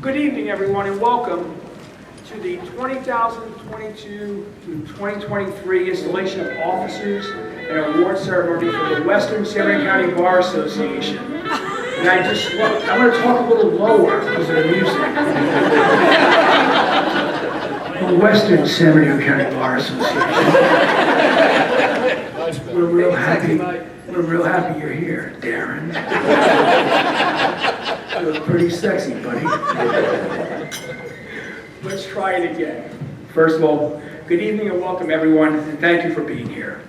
Good evening, everyone, and welcome to the 2022 to 2023 installation of officers and award ceremony for the Western Seminary County Bar Association. And I'm going to talk a little lower because of the music. The Western Seminary County Bar Association. We're real happy you're here, Daren. You look pretty sexy, buddy. Let's try it again. First of all, good evening and welcome everyone, and thank you for being here.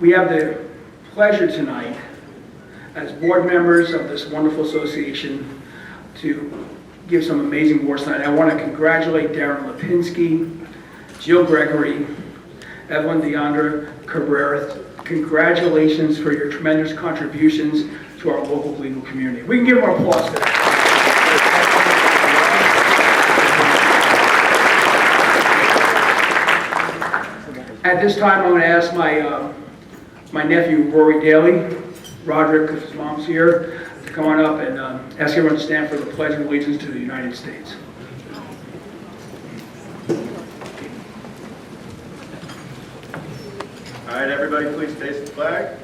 We have the pleasure tonight, as board members of this wonderful association, to give some amazing awards tonight. I want to congratulate Daren Lipinsky, Jill Gregory, Evelyn Anda-Cabrera. Congratulations for your tremendous contributions to our local legal community. We can give them applause for that. At this time, I'm going to ask my nephew, Rory Daly, Roderick, if his mom's here, to come on up and ask everyone to stand for the Pledge of Allegiance to the United States. All right, everybody, please face the flag.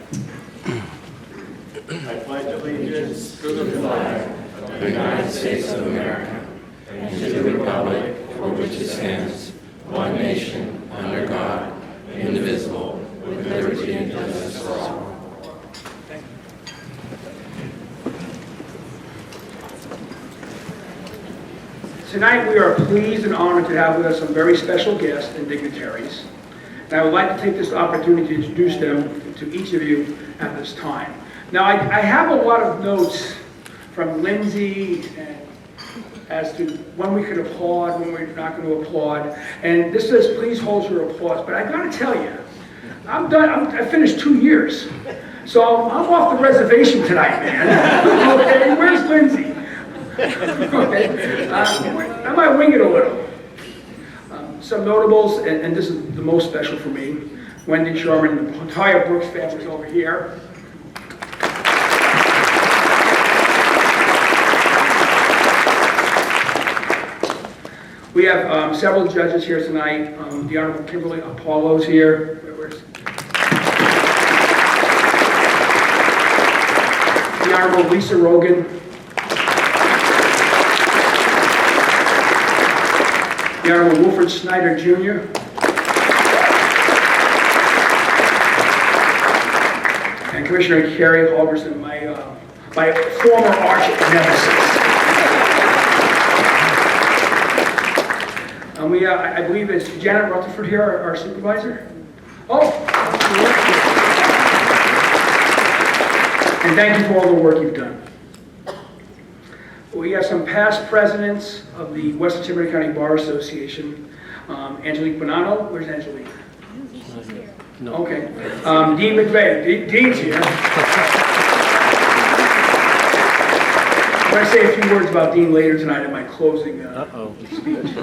I pledge allegiance to the flag of the United States of America and to the republic for which it stands, one nation, under God, indivisible, with liberty and justice for all. Tonight, we are pleased and honored to have with us some very special guests and dignitaries. And I would like to take this opportunity to introduce them to each of you at this time. Now, I have a lot of notes from Lindsay as to when we could applaud, when we're not going to applaud. And this says, please hold your applause. But I got to tell you, I'm done. I finished 2 years. So I'm off the reservation tonight, man. Okay, where's Lindsay? Okay. I might wing it a little. Some notables, and this is the most special for me, Wendy Sherman and the entire Brooks family is over here. We have several judges here tonight. The Honorable Kimberly Apollo's here. The Honorable Lisa Rogan. The Honorable Wilfred Snyder, Jr. And Commissioner Carrie Halverson, my former arch nemesis. I believe it's Janet Rutherford here, our supervisor. Oh! And thank you for all the work you've done. We have some past presidents of the Western Seminary County Bar Association. Angelique Bonanno, where's Angelique? No. Okay. Dean McVeigh, Dean's here. I'm going to say a few words about Dean later tonight in my closing speech.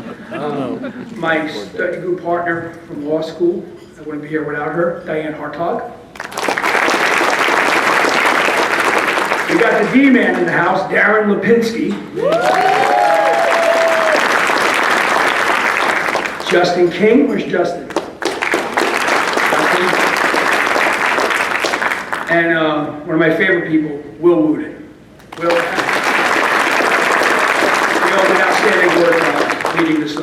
My study group partner from law school, I wouldn't be here without her, Diane Hartog. We got the D-man in the house, Daren Lipinsky. Justin King, where's Justin? And one of my favorite people, Will Wooten. Will, you know, did outstanding work leading this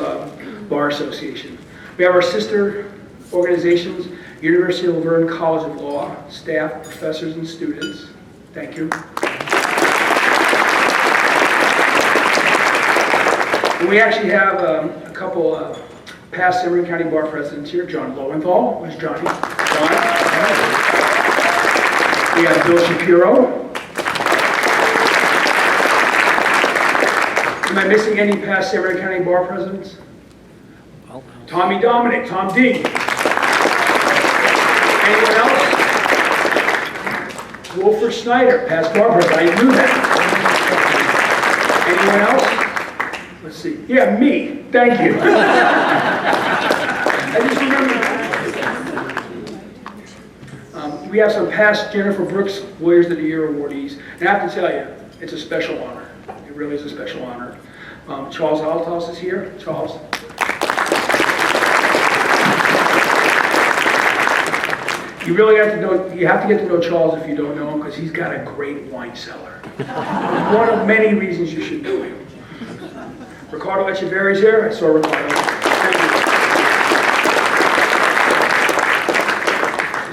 bar association. We have our sister organizations, University of Laverne College of Law, staff, professors, and students. Thank you. And we actually have a couple past Seminary County Bar presidents here. John Lowenthal. Where's Johnny? John. We have Bill Shapiro. Am I missing any past Seminary County Bar presidents? Tommy Dominic, Tom D. Anyone else? Wilfred Snyder, past bar president. I knew that. Anyone else? Let's see. Yeah, me. Thank you. I just remember. We have some past Jennifer Brooks Lawyers of the Year awardees, and I have to tell you, it's a special honor. It really is a special honor. Charles Althouse is here. Charles. You really have to know, you have to get to know Charles if you don't know him, because he's got a great wine cellar. One of many reasons you should know him. Ricardo Echeverria is here. I saw Ricardo. Thank you.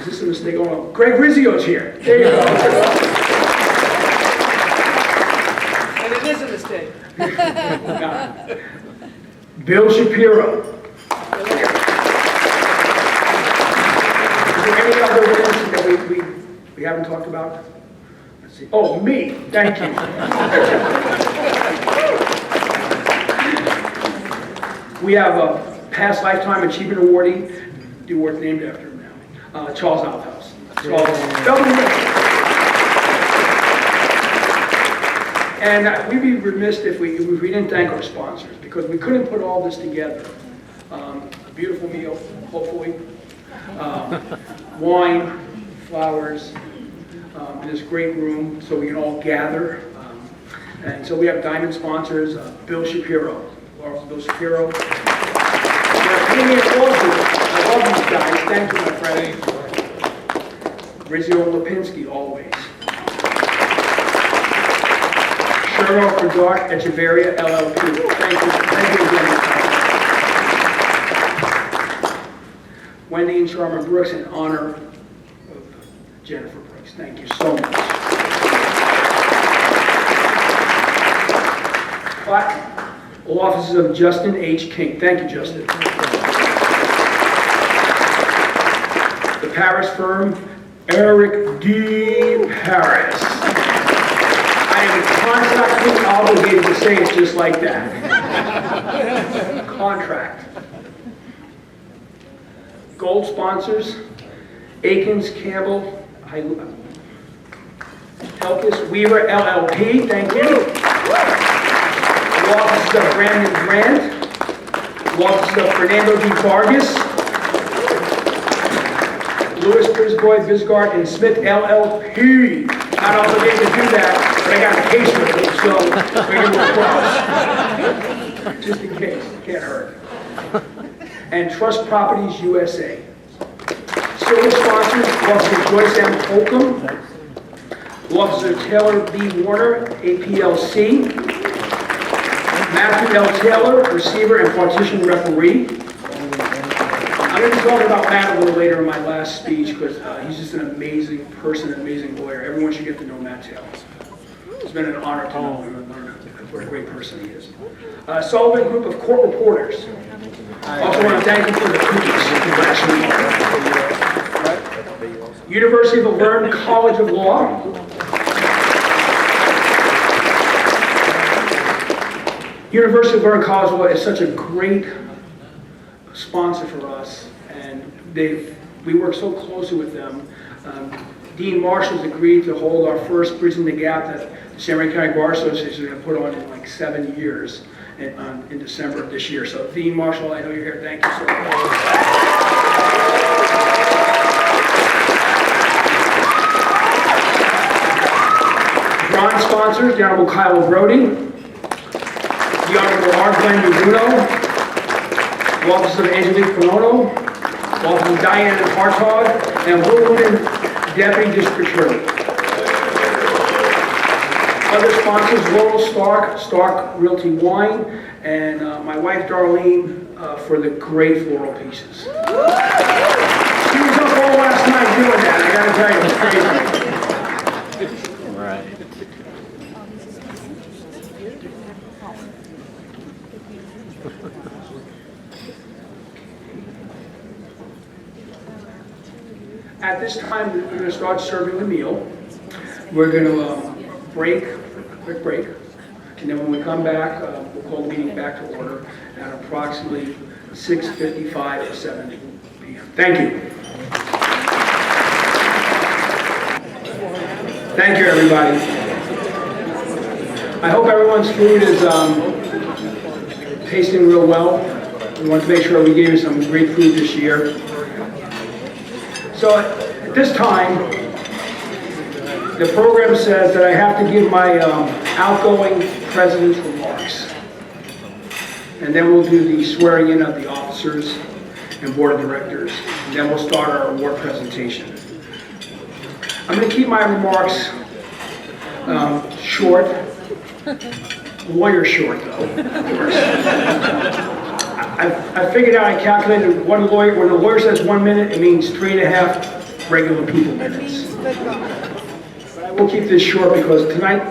Is this a mistake? Oh, Greg Rizzio's here. There you go. And it is a mistake. Bill Shapiro. Is there any other witnesses that we haven't talked about? Let's see. Oh, me. Thank you. We have a past lifetime achievement awardee. The award's named after him now. Charles Althouse. And we'd be remiss if we didn't thank our sponsors, because we couldn't put all this together. A beautiful meal, hopefully. Wine, flowers, in this great room so we can all gather. And so we have diamond sponsors, Bill Shapiro. Bill Shapiro. I love these guys. Thank you, my friend. Rizzio and Lipinsky, always. Cheryl Berdart Echeverria, LLP. Thank you again. Wendy and Sharma Brooks, in honor of Jennifer Brooks. Thank you so much. All offices of Justin H. King. Thank you, Justin. The Paris firm, Eric D. Paris. I am contractually obligated to say it just like that. Contract. Gold sponsors, Akins, Campbell, Helkis, Weaver, LLP. Thank you. Law offices of Brandon Grant, law offices of Fernando D. Vargas, Louis Brisboy, Bisgard, and Smith, LLP. Not obligated to do that, but I got a case with them, so we're going to cross. Just in case, can't hurt. And Trust Properties USA. Silver sponsors, law officer Joyce M. Holcomb, law officer Taylor B. Warner, APLC. Matthew L. Taylor, receiver and partition referee. I'm going to be talking about Matt a little later in my last speech, because he's just an amazing person, an amazing lawyer. Everyone should get to know Matt Taylor. It's been an honor to know him and learn what a great person he is. Sullivan Group of Court Reporters. I also want to thank him for the cookies last week. University of Laverne College of Law. University of Laverne College of Law is such a great sponsor for us, and we work so closely with them. Dean Marshall's agreed to hold our first Bridging the Gap that the San Maria County Bar Association has put on in like 7 years in December of this year. So Dean Marshall, I know you're here. Thank you so much. Bronze sponsors, the Honorable Kyle Brody, the Honorable R. Glenn Uruno, the Office of Angelique Polono, the Office of Diane Hartog, and Wilwood Deputy District Attorney. Other sponsors, Laurel Stark Realty Wine, and my wife Darlene for the great floral pieces. She was up all last night doing that, I gotta tell you, it's crazy. Right. At this time, we're going to start serving the meal. We're going to quick break, and then when we come back, we'll call the meeting back to order at approximately 6:55 to 7 p.m. Thank you. Thank you, everybody. I hope everyone's food is tasting real well. We want to make sure we gave you some great food this year. So at this time, the program says that I have to give my outgoing president's remarks. And then we'll do the swearing in of the officers and board of directors. And then we'll start our award presentation. I'm going to keep my remarks short. Lawyer short, though, of course. I figured out, I calculated when a lawyer says 1 minute, it means 3.5 regular people minutes. But I will keep this short because tonight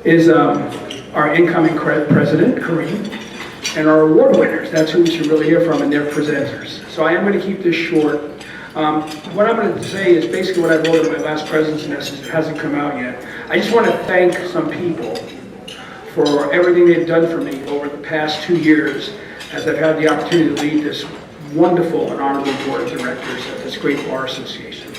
is our incoming president, Kareem, and our award winners. That's who we should really hear from, and their presenters. So I am going to keep this short. What I'm going to say is basically what I wrote in my last president's message. It hasn't come out yet. I just want to thank some people for everything they've done for me over the past 2 years as I've had the opportunity to lead this wonderful and honorable board of directors at this great bar association.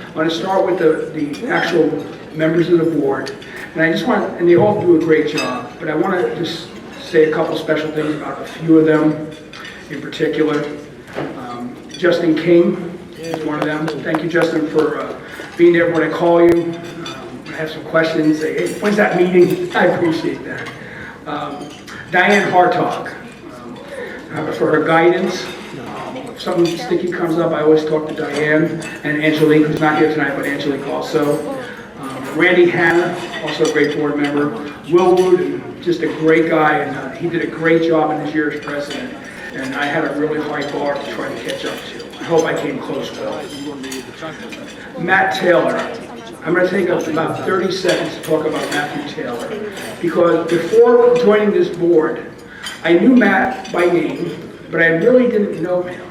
I'm going to start with the actual members of the board, and I just want, and they all do a great job, but I want to just say a couple special things about a few of them in particular. Justin King is one of them. Thank you, Justin, for being there when I call you. I have some questions. Say, hey, when's that meeting? I appreciate that. Diane Hartog, for her guidance. If something sticky comes up, I always talk to Diane and Angelique, who's not here tonight, but Angelique also. Randy Hanna, also a great board member. Will Wood, just a great guy, and he did a great job in his year as president. And I had a really high bar to try to catch up to. I hope I came close well. Matt Taylor. I'm going to take up about 30 seconds to talk about Matthew Taylor. Because before joining this board, I knew Matt by name, but I really didn't know him.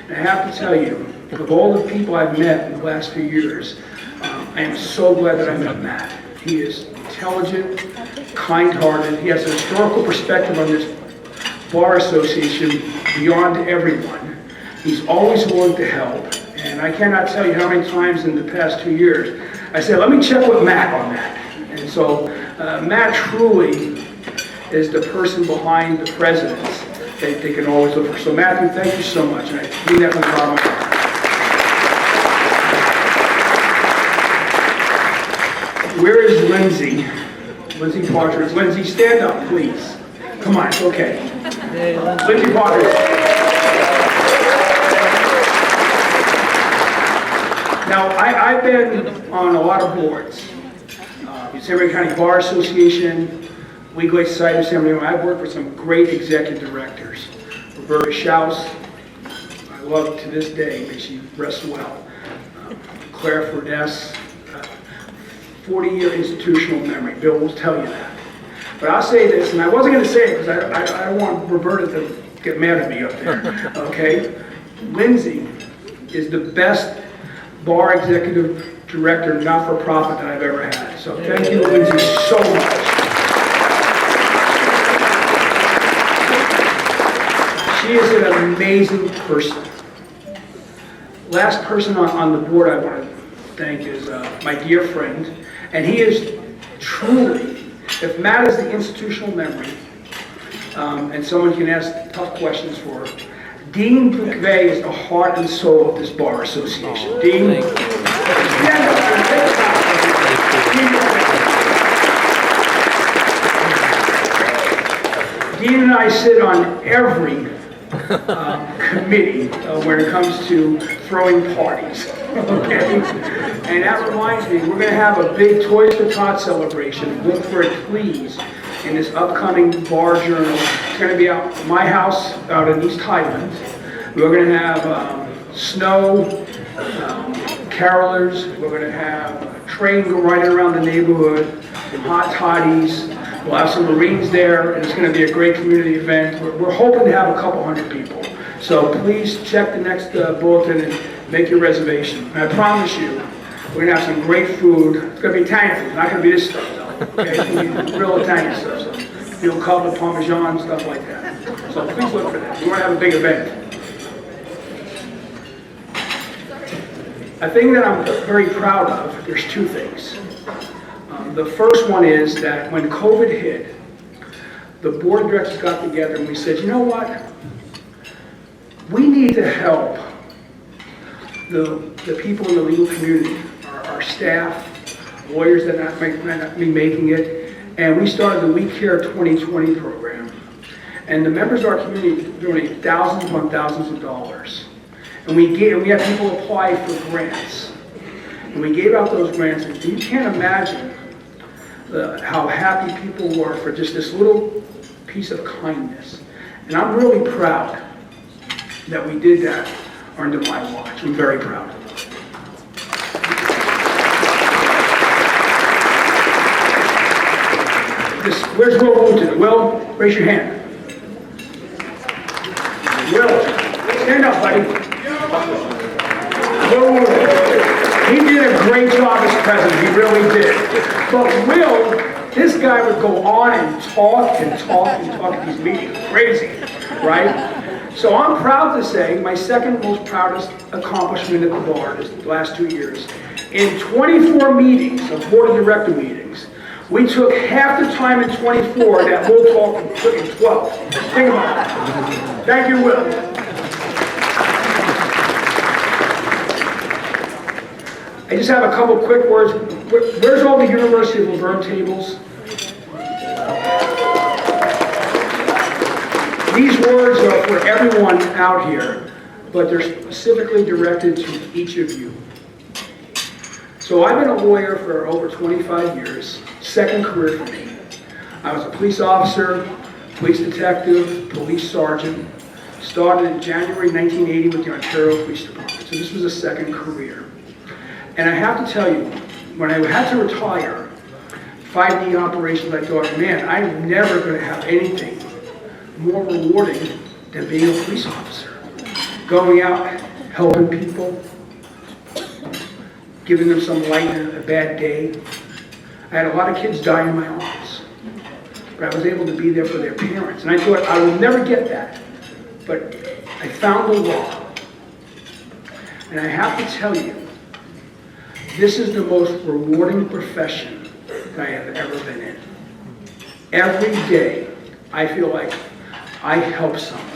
And I have to tell you, of all the people I've met in the last few years, I am so glad that I met Matt. He is intelligent, kind-hearted. He has a historical perspective on this bar association beyond everyone. He's always willing to help. And I cannot tell you how many times in the past 2 years I said, let me check with Matt on that. And so Matt truly is the person behind the presidents that they can always look for. So Matthew, thank you so much. And I mean that from the bottom of my heart. Where is Lindsay? Lindsay Partridge. Lindsay, stand up, please. Come on, it's okay. Lindsay Partridge. Now, I've been on a lot of boards. San Diego County Bar Association, League Lake Society of San Diego. I've worked with some great executive directors. Roberta Schaus, I love to this day, may she rest well. Claire Furness, 40-year institutional memory. Bill will tell you that. But I'll say this, and I wasn't going to say it because I don't want Roberta to get mad at me up there, okay? Lindsay is the best bar executive director, not-for-profit, that I've ever had. So thank you, Lindsay, so much. She is an amazing person. Last person on the board I want to thank is my dear friend, and he is truly, if Matt is the institutional memory, and someone can ask tough questions for, Dean McVeigh is the heart and soul of this bar association. Dean, stand up and take it out. Dean and I sit on every committee when it comes to throwing parties. Okay? And that reminds me, we're going to have a big Toys for Tots celebration. Look for it, please, in this upcoming bar journal. It's going to be out at my house out in East Highland. We're going to have snow, carolers. We're going to have a train go riding around the neighborhood, some hot toddies. We'll have some Marines there, and it's going to be a great community event. We're hoping to have a couple hundred people. So please check the next bulletin and make your reservation. And I promise you, we're going to have some great food. It's going to be Italian food. It's not going to be this stuff, though. Okay? It's going to be real Italian stuff. So, you know, covered Parmesan, stuff like that. So please look for that. We're going to have a big event. A thing that I'm very proud of, there's two things. The first one is that when COVID hit, the board of directors got together and we said, you know what? We need to help the the people in the legal community, our staff, lawyers that might not be making it, and we started the We Care 2020 program. And the members of our community donate thousands upon thousands of dollars. And we had people apply for grants. And we gave out those grants, and you can't imagine how happy people were for just this little piece of kindness. And I'm really proud that we did that under my watch. I'm very proud. Where's Will Wooten? Will, raise your hand. Will, stand up, buddy. Will Wooten. He did a great job as president. He really did. But Will, this guy would go on and talk and talk and talk at these meetings. Crazy, right? So I'm proud to say my second most proudest accomplishment at the bar is the last 2 years. In 24 meetings of board of director meetings, we took half the time in 24 that Will talked took in 12. Think about it. Thank you, Will. I just have a couple quick words. Where's all the University of Laverne tables? These words are for everyone out here, but they're specifically directed to each of you. So I've been a lawyer for over 25 years, second career for me. I was a police officer, police detective, police sergeant. Started in January 1980 with the Ontario Police Department. So this was a second career. And I have to tell you, when I had to retire, 5D operations, I thought, man, I'm never going to have anything more rewarding than being a police officer. Going out, helping people, giving them some light in a bad day. I had a lot of kids die in my office, but I was able to be there for their parents. And I thought, I will never get that. But I found the law. And I have to tell you, this is the most rewarding profession that I have ever been in. Every day, I feel like I help someone.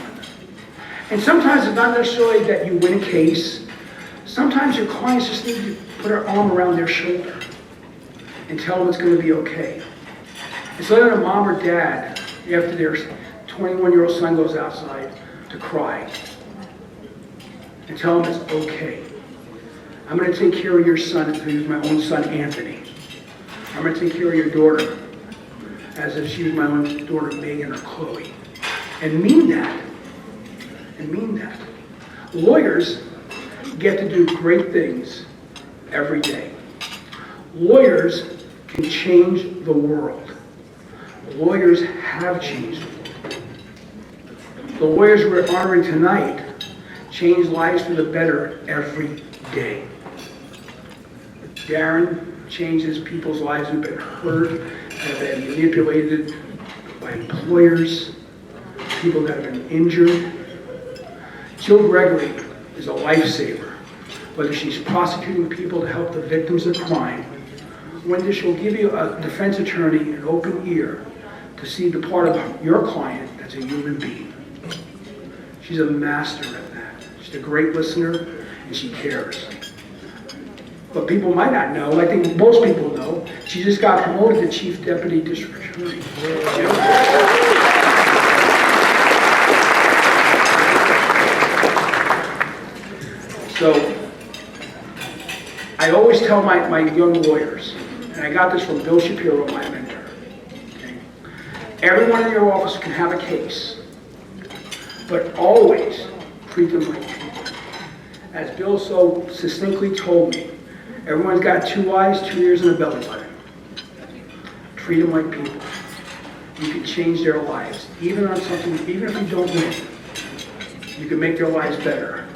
And sometimes it's not necessarily that you win a case. Sometimes your clients just need to put their arm around their shoulder and tell them it's going to be okay. It's like a mom or dad, after their 21-year-old son goes outside, to cry and tell them it's okay. I'm going to take care of your son as if he was my own son, Anthony. I'm going to take care of your daughter as if she was my own daughter, Megan or Chloe. And mean that. And mean that. Lawyers get to do great things every day. Lawyers can change the world. Lawyers have changed the world. The lawyers we're honoring tonight change lives for the better every day. Daren changes people's lives who've been hurt, have been manipulated by employers, people that have been injured. Jill Gregory is a lifesaver, whether she's prosecuting people to help the victims of crime, when she'll give you a defense attorney an open ear to see the part of your client that's a human being. She's a master at that. She's a great listener, and she cares. But people might not know, I think most people know, she just got promoted to Chief Deputy District Attorney. So, I always tell my young lawyers, and I got this from Bill Shapiro, my mentor, okay? Everyone in your office can have a case, but always treat them like people. As Bill so succinctly told me, everyone's got 2 eyes, 2 ears, and a belly button. Treat them like people. You can change their lives, even on something, even if you don't win. You can make their lives better.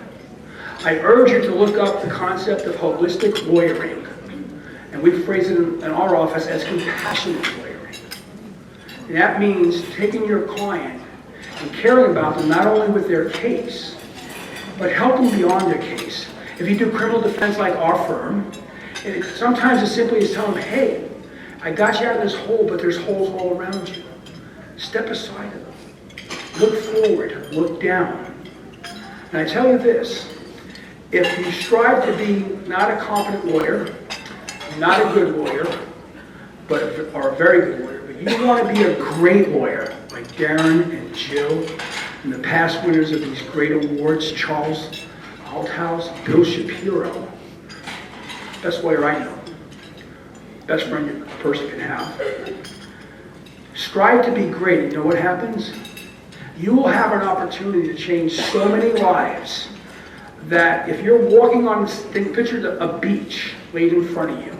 I urge you to look up the concept of holistic lawyering, and we phrase it in our office as compassionate lawyering. And that means taking your client and caring about them not only with their case, but helping beyond their case. If you do criminal defense like our firm, sometimes it's simply as telling them, hey, I got you out of this hole, but there's holes all around you. Step aside of them. Look forward, look down. And I tell you this, if you strive to be not a competent lawyer, not a good lawyer, or a very good lawyer, but you want to be a great lawyer, like Daren and Jill, and the past winners of these great awards, Charles Althouse, Bill Shapiro, best lawyer I know, best friend a person can have. Strive to be great. You know what happens? You will have an opportunity to change so many lives that if you're walking on this thing, picture a beach laid in front of you.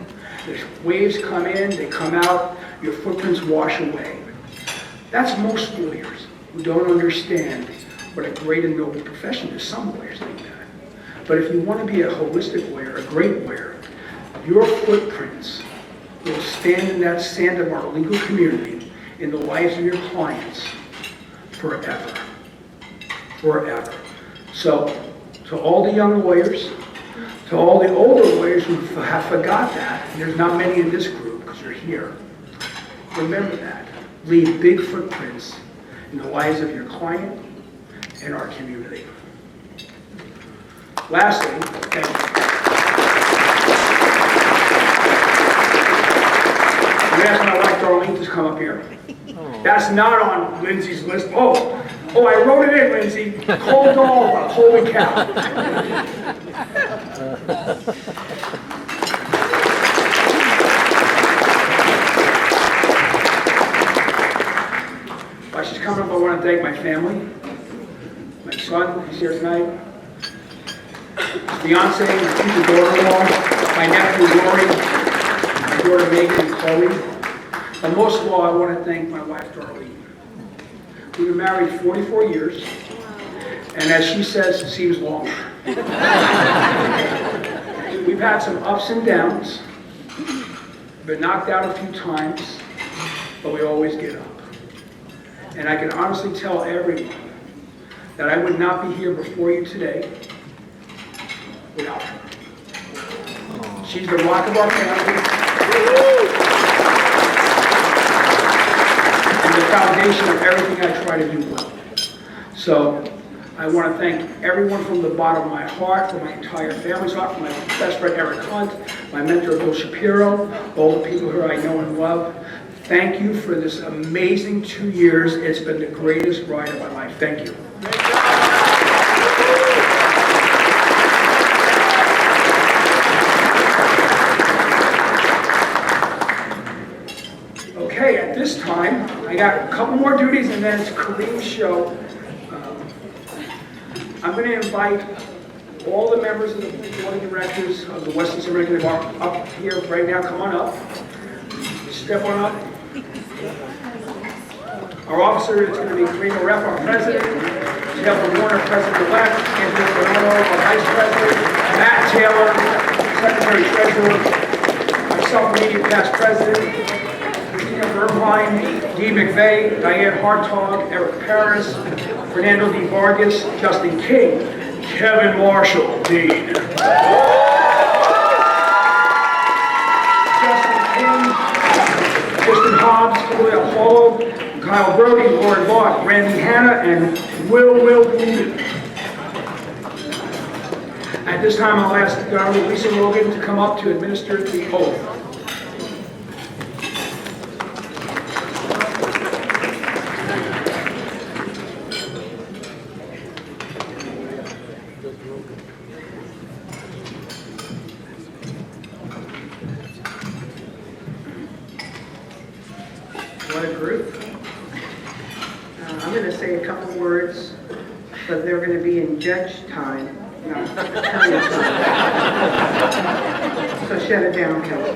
There's waves come in, they come out, your footprints wash away. That's most lawyers who don't understand what a great and noble profession is. Some lawyers think that. But if you want to be a holistic lawyer, a great lawyer, your footprints will stand in that sand of our legal community in the lives of your clients forever. Forever. So, to all the young lawyers, to all the older lawyers who have forgot that, and there's not many in this group because you're here, remember that. Leave big footprints in the lives of your client and our community. Lastly, thank you. I'm going to ask my wife Darlene to come up here. That's not on Lindsay's list. Oh, I wrote it in, Lindsay. Cold Oliver. Holy cow. While she's coming up, I want to thank my family. My son, he's here tonight. His fiance, my future daughter-in-law, my nephew, Rory, my daughter, Megan, and Chloe. And most of all, I want to thank my wife, Darlene. We've been married 44 years, and as she says, it seems longer. We've had some ups and downs, been knocked out a few times, but we always get up. And I can honestly tell everyone that I would not be here before you today without her. She's the rock of our family. The foundation of everything I try to do well. So I want to thank everyone from the bottom of my heart, from my entire family's heart, from my best friend Eric Hunt, my mentor Bill Shapiro, all the people who I know and love. Thank you for this amazing 2 years. It's been the greatest ride of my life. Thank you. Okay, at this time, I got a couple more duties and then it's Kareem's show. I'm going to invite all the members of the board of directors of the Western American Bar up here right now. Come on up. Step on up. Our officer is going to be Kareem Aref, our president. Evelyn, president-elect. Anthony Bernardo, our vice president. Matt Taylor, secretary-treasurer. Myself, immediate past president. Irvine, Dee McVeigh, Diane Hartog, Eric Paris, Fernando D. Vargas, Justin King, Kevin Marshall, Dean. Justin King, Kristen Hobbs, Julia Apollo, Kyle Brody, Lauren Vaught, Randy Hanna, and Will Gooden. At this time, I'll ask Lisa Logan to come up to administer the oath. What a group. I'm going to say a couple words, but they're going to be in judge time, not attorney time. So shut it down, Kelly.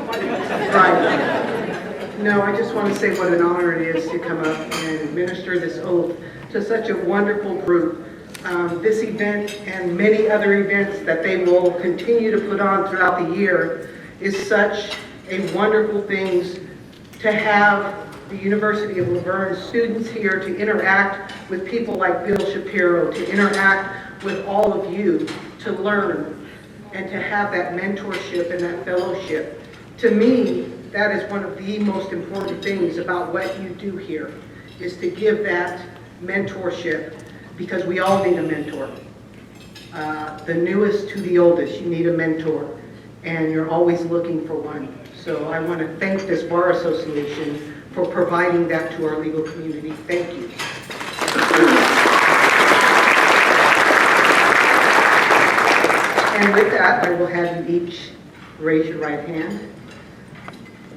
Right. No, I just want to say what an honor it is to come up and administer this oath to such a wonderful group. This event and many other events that they will continue to put on throughout the year is such a wonderful thing to have the University of Laverne students here to interact with people like Bill Shapiro, to interact with all of you, to learn and to have that mentorship and that fellowship. To me, that is one of the most important things about what you do here, is to give that mentorship, because we all need a mentor. the newest to the oldest. You need a mentor, and you're always looking for one. So I want to thank this Bar Association for providing that to our legal community. Thank you. And with that, I will have you each raise your right hand.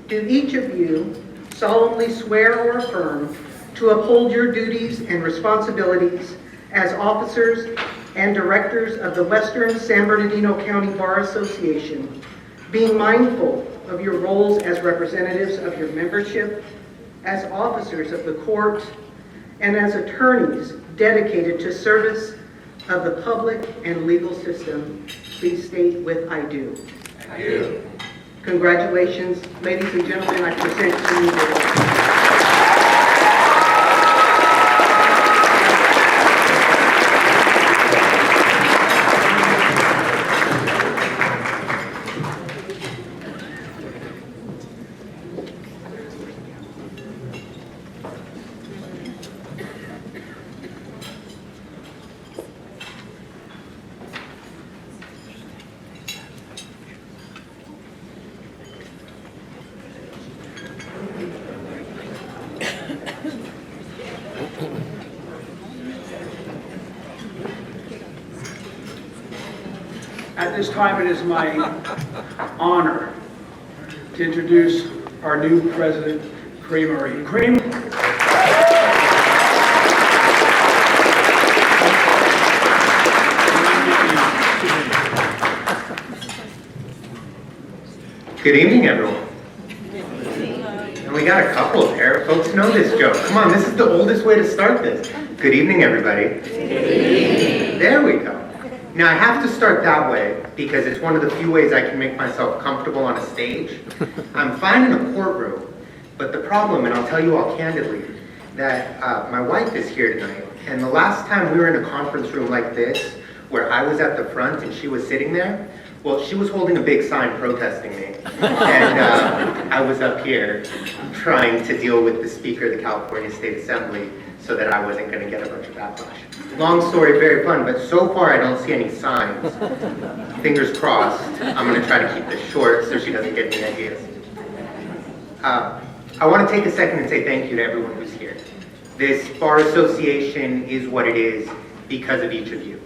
Do each of you solemnly swear or affirm to uphold your duties and responsibilities as officers and directors of the Western San Bernardino County Bar Association, being mindful of your roles as representatives of your membership, as officers of the court, and as attorneys dedicated to service of the public and legal system? Please state with "I do." I do. Congratulations, ladies and gentlemen, I present to you the At this time, it is my honor to introduce our new president, Kareem Aref. Kareem. Good evening, everyone. And we got a couple there. Folks know this joke. Come on, this is the oldest way to start this. Good evening, everybody. Good evening. There we go. Now, I have to start that way because it's one of the few ways I can make myself comfortable on a stage. I'm fine in a courtroom, but the problem, and I'll tell you all candidly, that my wife is here tonight. And the last time we were in a conference room like this, where I was at the front and she was sitting there, well, she was holding a big sign protesting me. And I was up here trying to deal with the Speaker of the California State Assembly so that I wasn't going to get a bunch of backlash. Long story, very fun, but so far I don't see any signs. Fingers crossed. I'm going to try to keep this short so she doesn't get any ideas. I want to take a second and say thank you to everyone who's here. This Bar Association is what it is because of each of you.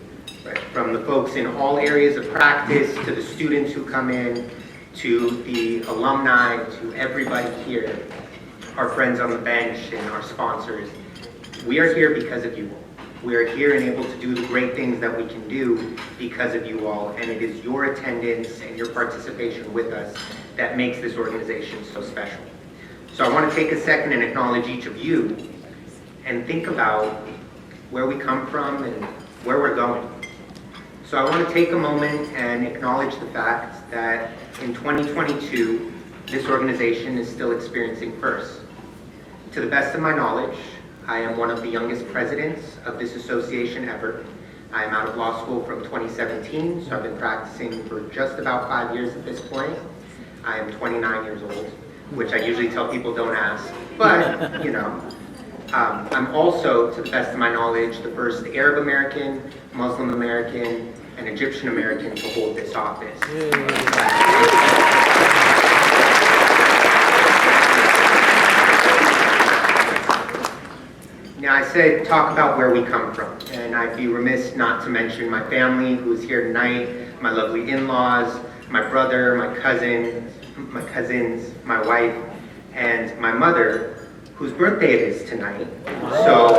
Right? From the folks in all areas of practice, to the students who come in, to the alumni, to everybody here, our friends on the bench and our sponsors. We are here because of you all. We are here and able to do the great things that we can do because of you all, and it is your attendance and your participation with us that makes this organization so special. So I want to take a second and acknowledge each of you and think about where we come from and where we're going. So I want to take a moment and acknowledge the fact that in 2022, this organization is still experiencing firsts. To the best of my knowledge, I am one of the youngest presidents of this association ever. I am out of law school from 2017, so I've been practicing for just about 5 years at this point. I am 29 years old, which I usually tell people don't ask, but you know. I'm also, to the best of my knowledge, the first Arab American, Muslim American, and Egyptian American to hold this office. Now, I said talk about where we come from, and I'd be remiss not to mention my family who's here tonight, my lovely in-laws, my brother, my cousins, my wife, and my mother, whose birthday it is tonight. So,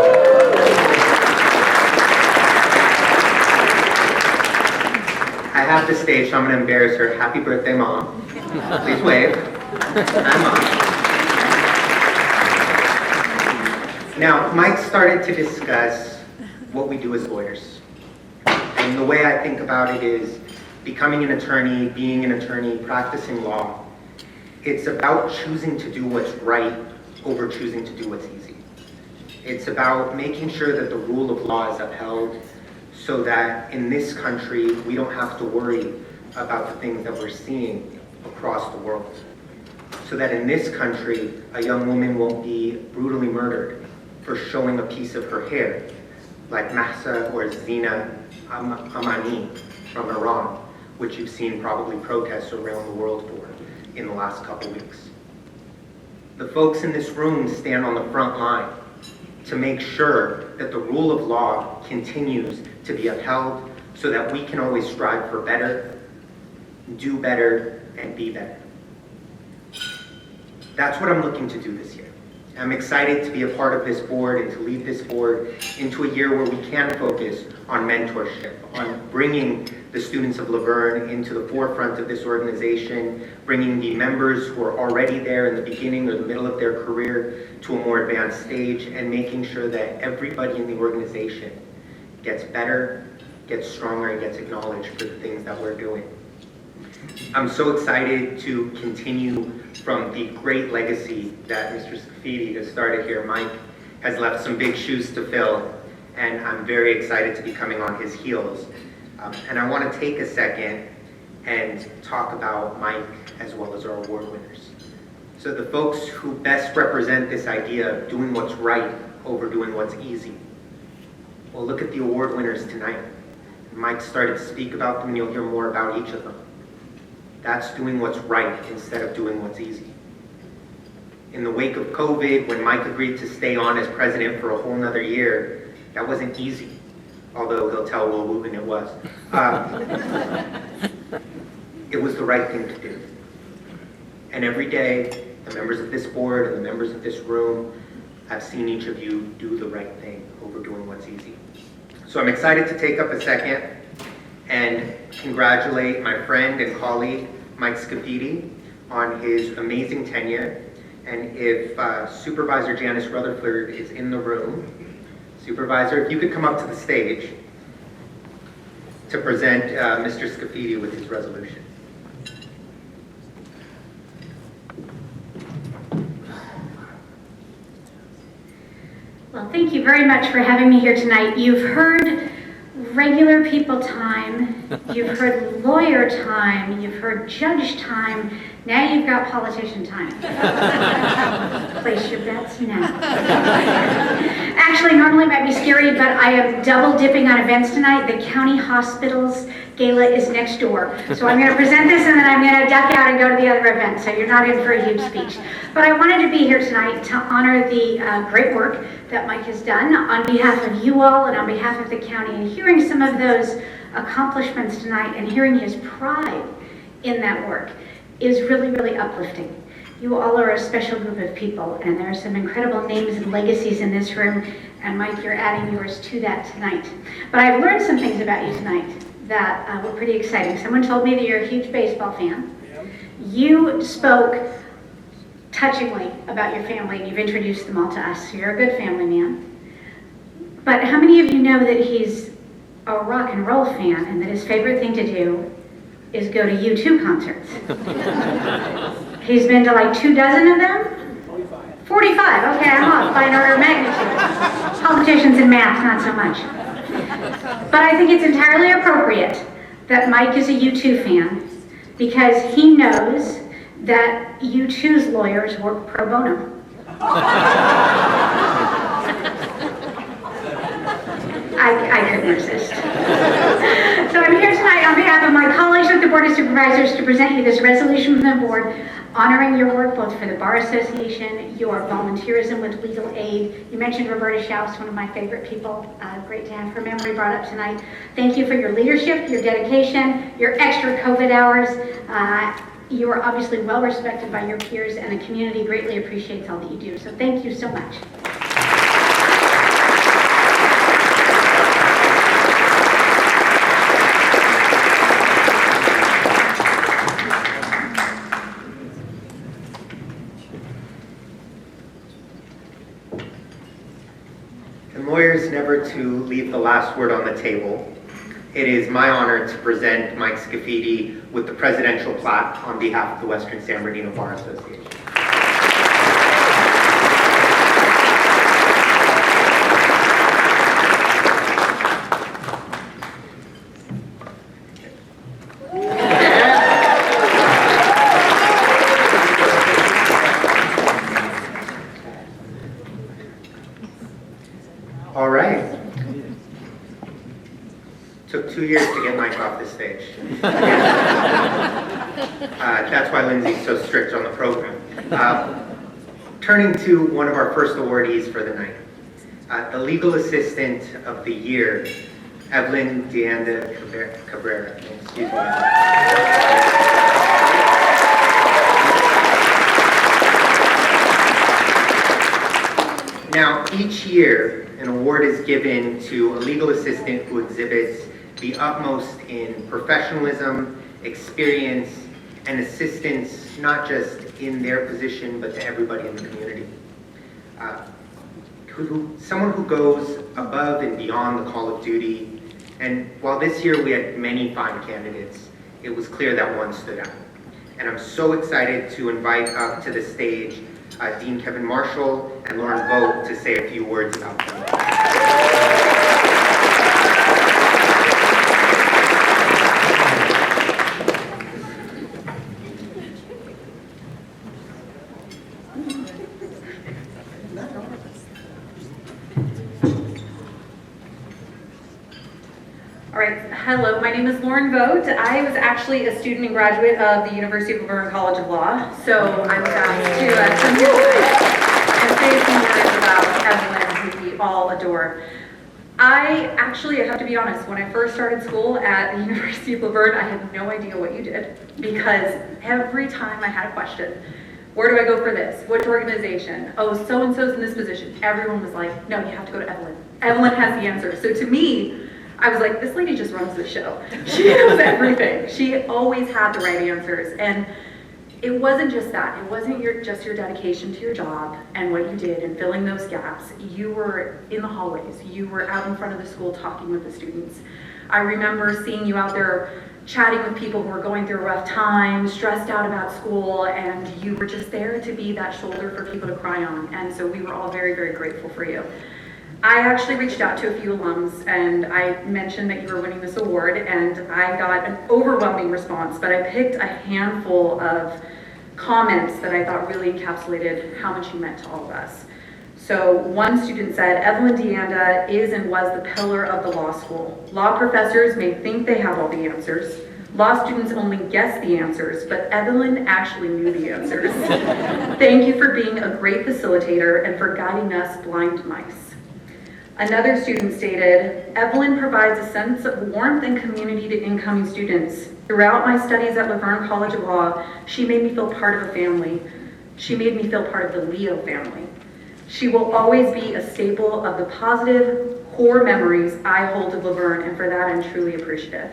I have to stage, so I'm going to embarrass her. Happy birthday, Mom. Please wave. Hi, Mom. Now, Mike started to discuss what we do as lawyers. And the way I think about it is becoming an attorney, being an attorney, practicing law. It's about choosing to do what's right over choosing to do what's easy. It's about making sure that the rule of law is upheld so that in this country, we don't have to worry about the things that we're seeing across the world. So that in this country, a young woman won't be brutally murdered for showing a piece of her hair, like Mahsa or Zina Amani from Iran, which you've seen probably protests around the world for in the last couple weeks. The folks in this room stand on the front line to make sure that the rule of law continues to be upheld so that we can always strive for better, do better, and be better. That's what I'm looking to do this year. I'm excited to be a part of this board and to lead this board into a year where we can focus on mentorship, on bringing the students of Laverne into the forefront of this organization, bringing the members who are already there in the beginning or the middle of their career to a more advanced stage, and making sure that everybody in the organization gets better, gets stronger, and gets acknowledged for the things that we're doing. I'm so excited to continue from the great legacy that Mr. Scafiddi has started here. Mike has left some big shoes to fill, and I'm very excited to be coming on his heels. And I want to take a second and talk about Mike as well as our award winners. So the folks who best represent this idea of doing what's right over doing what's easy. Well, look at the award winners tonight. Mike started to speak about them, and you'll hear more about each of them. That's doing what's right instead of doing what's easy. In the wake of COVID, when Mike agreed to stay on as president for a whole nother year, that wasn't easy, although he'll tell Will Wooten it was. It was the right thing to do. And every day, the members of this board and the members of this room have seen each of you do the right thing over doing what's easy. So I'm excited to take up a second and congratulate my friend and colleague, Mike Scafiddi, on his amazing tenure. And if Supervisor Janice Rutherford is in the room, Supervisor, if you could come up to the stage to present Mr. Scafiddi with his resolution. Well, thank you very much for having me here tonight. You've heard regular people time, you've heard lawyer time, you've heard judge time, now you've got politician time. Place your bets now. Actually, normally it might be scary, but I am double dipping on events tonight. The county hospitals gala is next door. So I'm going to present this and then I'm going to duck out and go to the other event. So you're not in for a huge speech. But I wanted to be here tonight to honor the great work that Mike has done on behalf of you all and on behalf of the county, and hearing some of those accomplishments tonight and hearing his pride in that work is really, really uplifting. You all are a special group of people, and there are some incredible names and legacies in this room, and Mike, you're adding yours to that tonight. But I've learned some things about you tonight that were pretty exciting. Someone told me that you're a huge baseball fan. You spoke touchingly about your family, and you've introduced them all to us, so you're a good family man. But how many of you know that he's a rock and roll fan, and that his favorite thing to do is go to U2 concerts? He's been to like 24 of them? 45, okay, I'm off by an order of magnitude. Politicians and math, not so much. But I think it's entirely appropriate that Mike is a U2 fan, because he knows that U2's lawyers work pro bono. I couldn't resist. So I'm here tonight on behalf of my colleagues at the Board of Supervisors to present you this resolution from the board honoring your work both for the Bar Association, your volunteerism with legal aid. You mentioned Roberta Schaus, one of my favorite people. Great to have her memory brought up tonight. Thank you for your leadership, your dedication, your extra COVID hours. You are obviously well respected by your peers, and the community greatly appreciates all that you do. So thank you so much. Lawyers never to leave the last word on the table. It is my honor to present Mike Scafiddi with the presidential plaque on behalf of the Western San Bernardino Bar Association. To 2 years to get Mike off the stage. That's why Lindsay's so strict on the program. Turning to one of our first awardees for the night. The Legal Assistant of the Year, Evelyn Anda-Cabrera. Excuse me. Now, each year, an award is given to a legal assistant who exhibits the utmost in professionalism, experience, and assistance, not just in their position, but to everybody in the community. Someone who goes above and beyond the call of duty. And while this year we had many fine candidates, it was clear that one stood out. And I'm so excited to invite up to the stage Dean Kevin Marshall and Lauren Vogt to say a few words about them. All right, hello, my name is Lauren Vogt. I was actually a student and graduate of the University of Laverne College of Law, so I was asked to come here and say a few words about Evelyn, who we all adore. I have to be honest, when I first started school at the University of Laverne, I had no idea what you did, because every time I had a question, where do I go for this? Which organization? Oh, so-and-so's in this position. Everyone was like, no, you have to go to Evelyn. Evelyn has the answer. So to me, I was like, this lady just runs the show. She knows everything. She always had the right answers. And it wasn't just that. It wasn't just your dedication to your job and what you did and filling those gaps. You were in the hallways. You were out in front of the school talking with the students. I remember seeing you out there chatting with people who were going through a rough time, stressed out about school, and you were just there to be that shoulder for people to cry on. And so we were all very, very grateful for you. I actually reached out to a few alums and I mentioned that you were winning this award, and I got an overwhelming response, but I picked a handful of comments that I thought really encapsulated how much you meant to all of us. So one student said, Evelyn Deanda is and was the pillar of the law school. Law professors may think they have all the answers. Law students only guess the answers, but Evelyn actually knew the answers. Thank you for being a great facilitator and for guiding us blind mice. Another student stated, Evelyn provides a sense of warmth and community to incoming students. Throughout my studies at Laverne College of Law, she made me feel part of a family. She made me feel part of the Leo family. She will always be a staple of the positive core memories I hold of Laverne, and for that I'm truly appreciative.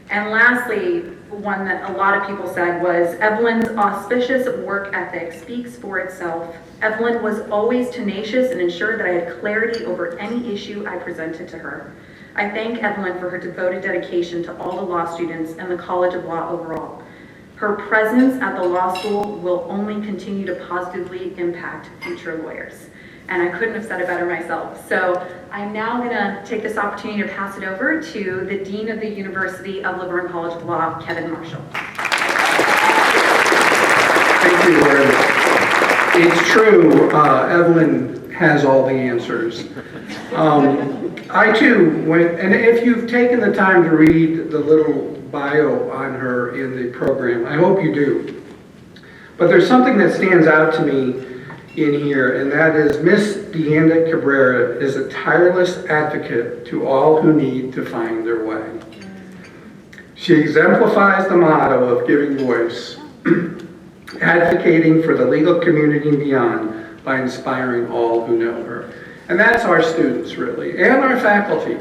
And lastly, one that a lot of people said was, Evelyn's auspicious work ethic speaks for itself. Evelyn was always tenacious and ensured that I had clarity over any issue I presented to her. I thank Evelyn for her devoted dedication to all the law students and the College of Law overall. Her presence at the law school will only continue to positively impact future lawyers. And I couldn't have said it better myself. So I'm now gonna take this opportunity to pass it over to the Dean of the University of Laverne College of Law, Kevin Marshall. Thank you, Lauren. It's true, Evelyn has all the answers. I too went, and if you've taken the time to read the little bio on her in the program, I hope you do. But there's something that stands out to me in here, and that is Miss Anda-Cabrera is a tireless advocate to all who need to find their way. She exemplifies the motto of giving voice, advocating for the legal community and beyond by inspiring all who know her. And that's our students, really, and our faculty.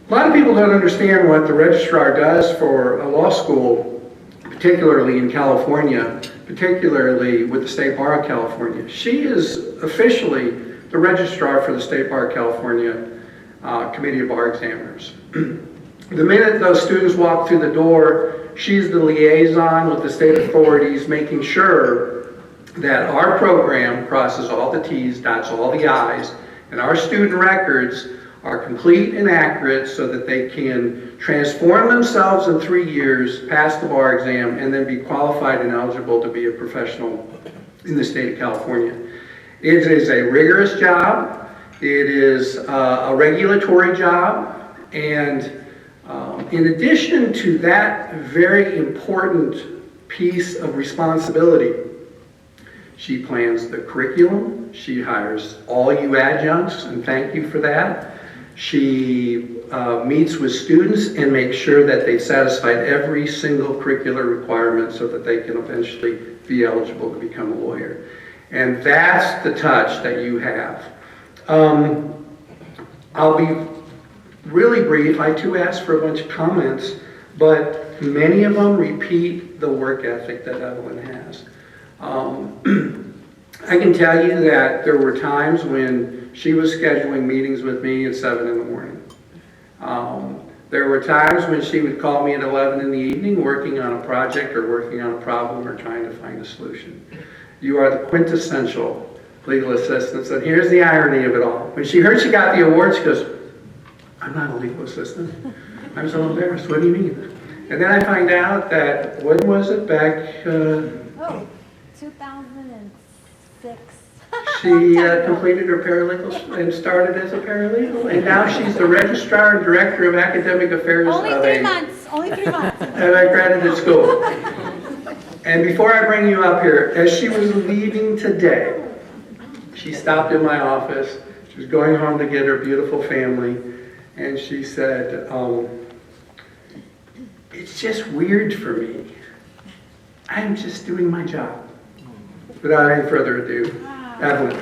A lot of people don't understand what the registrar does for a law school, particularly in California, particularly with the State Bar of California. She is officially the registrar for the State Bar of California Committee of Bar Examiners. The minute those students walk through the door, she's the liaison with the state authorities, making sure that our program crosses all the T's, dots all the I's, and our student records are complete and accurate so that they can transform themselves in 3 years, pass the bar exam, and then be qualified and eligible to be a professional in the state of California. It is a rigorous job. It is a regulatory job, and In addition to that very important piece of responsibility, she plans the curriculum, she hires all you adjuncts, and thank you for that. She meets with students and makes sure that they've satisfied every single curricular requirement so that they can eventually be eligible to become a lawyer. And that's the touch that you have. I'll be really brief. I too asked for a bunch of comments, but many of them repeat the work ethic that Evelyn has. I can tell you that there were times when she was scheduling meetings with me at 7 in the morning. There were times when she would call me at 11 in the evening working on a project or working on a problem or trying to find a solution. You are the quintessential legal assistant. And here's the irony of it all. When she heard she got the award, she goes, "I'm not a legal assistant." I was so embarrassed. "What do you mean?" And then I find out that, when was it, back... 2006. She completed her paralegal and started as a paralegal, and now she's the registrar and director of academic affairs Only of 3 months. Only 3 months. an accredited school. And before I bring you up here, as she was leaving today, she stopped in my office. She was going home to get her beautiful family, and she said, "It's just weird for me. I'm just doing my job." Without any further ado, Evelyn.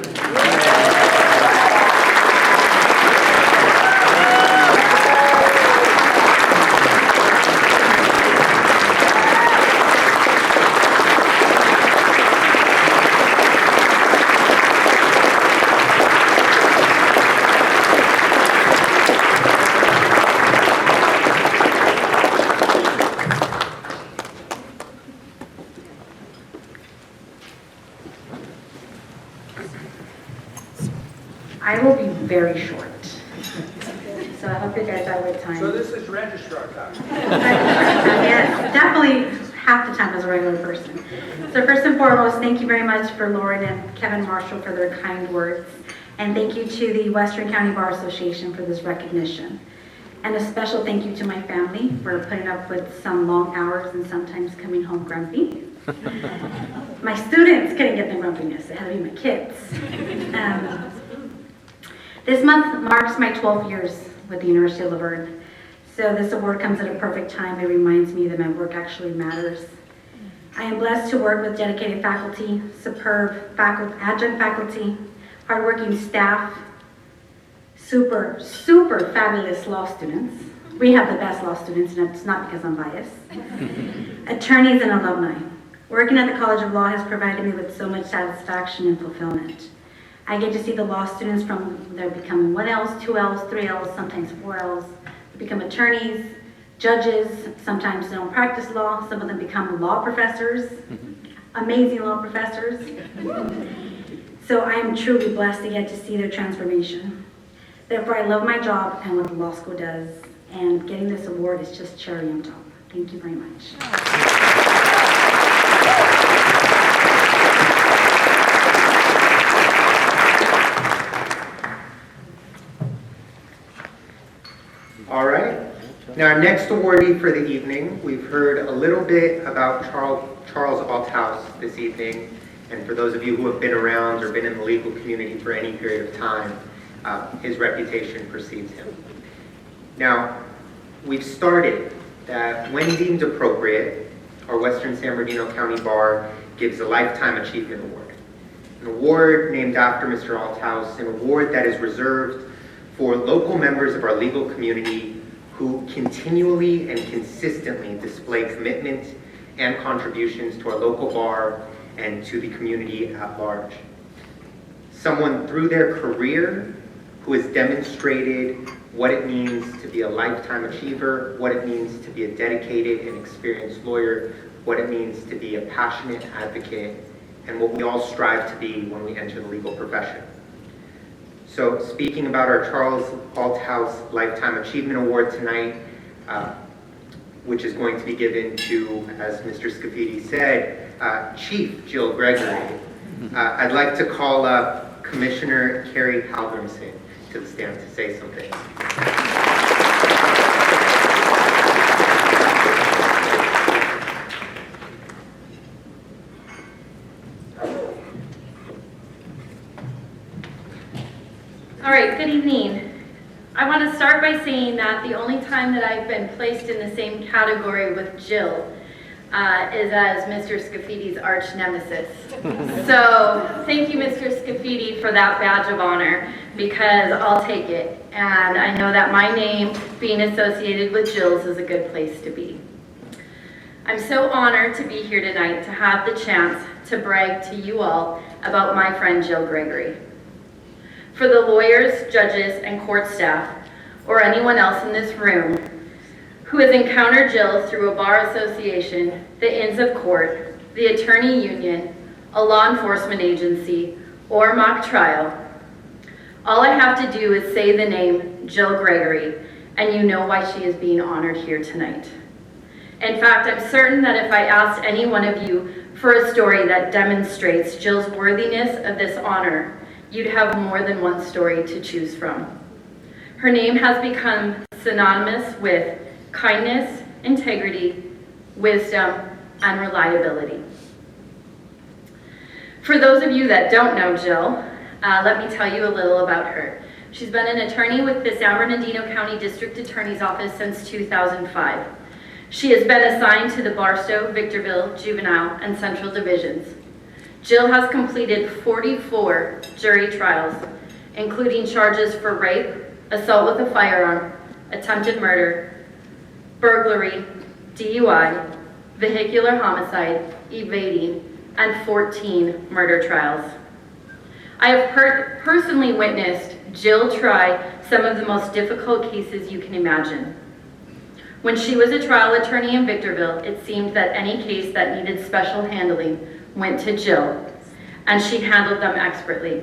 I will be very short. So I hope you guys are with time. So this is registrar time. Yes, definitely half the time as a regular person. So first and foremost, thank you very much for Lauren and Kevin Marshall for their kind words. And thank you to the Western County Bar Association for this recognition. And a special thank you to my family for putting up with some long hours and sometimes coming home grumpy. My students couldn't get the grumpiness. It had to be my kids. This month marks my 12 years with the University of Laverne. So this award comes at a perfect time. It reminds me that my work actually matters. I am blessed to work with dedicated faculty, superb adjunct faculty, hardworking staff, super fabulous law students. We have the best law students, and it's not because I'm biased. Attorneys and alumni. Working at the College of Law has provided me with so much satisfaction and fulfillment. I get to see the law students from they're becoming 1Ls, 2Ls, 3Ls, sometimes 4Ls. They become attorneys, judges, sometimes they don't practice law. Some of them become law professors, amazing law professors. So I am truly blessed to get to see their transformation. Therefore, I love my job and what the law school does, and getting this award is just cherry on top. Thank you very much. All right. Now, our next awardee for the evening, we've heard a little bit about Charles Althouse this evening, and for those of you who have been around or been in the legal community for any period of time, his reputation precedes him. Now, we've started that when deemed appropriate, our Western San Bernardino County Bar gives a Lifetime Achievement Award. An award named after Mr. Althouse, an award that is reserved for local members of our legal community who continually and consistently display commitment and contributions to our local bar and to the community at large. Someone through their career who has demonstrated what it means to be a lifetime achiever, what it means to be a dedicated and experienced lawyer, what it means to be a passionate advocate, and what we all strive to be when we enter the legal profession. So speaking about our Charles Althouse Lifetime Achievement Award tonight, which is going to be given to, as Mr. Scafiddi said, Chief Jill Gregory, I'd like to call up Commissioner Carrie Halverson to the stand to say something. All right, good evening. I want to start by saying that the only time that I've been placed in the same category with Jill is as Mr. Scafiddi's arch nemesis. So thank you, Mr. Scafiddi, for that badge of honor, because I'll take it. And I know that my name being associated with Jill's is a good place to be. I'm so honored to be here tonight to have the chance to brag to you all about my friend Jill Gregory. For the lawyers, judges, and court staff, or anyone else in this room who has encountered Jill through a bar association, the Inns of Court, the attorney union, a law enforcement agency, or mock trial, all I have to do is say the name Jill Gregory, and you know why she is being honored here tonight. In fact, I'm certain that if I asked any one of you for a story that demonstrates Jill's worthiness of this honor, you'd have more than one story to choose from. Her name has become synonymous with kindness, integrity, wisdom, and reliability. For those of you that don't know Jill, let me tell you a little about her. She's been an attorney with the San Bernardino County District Attorney's Office since 2005. She has been assigned to the Barstow, Victorville, Juvenile, and Central Divisions. Jill has completed 44 jury trials, including charges for rape, assault with a firearm, attempted murder, burglary, DUI, vehicular homicide, evading, and 14 murder trials. I have personally witnessed Jill try some of the most difficult cases you can imagine. When she was a trial attorney in Victorville, it seemed that any case that needed special handling went to Jill, and she handled them expertly.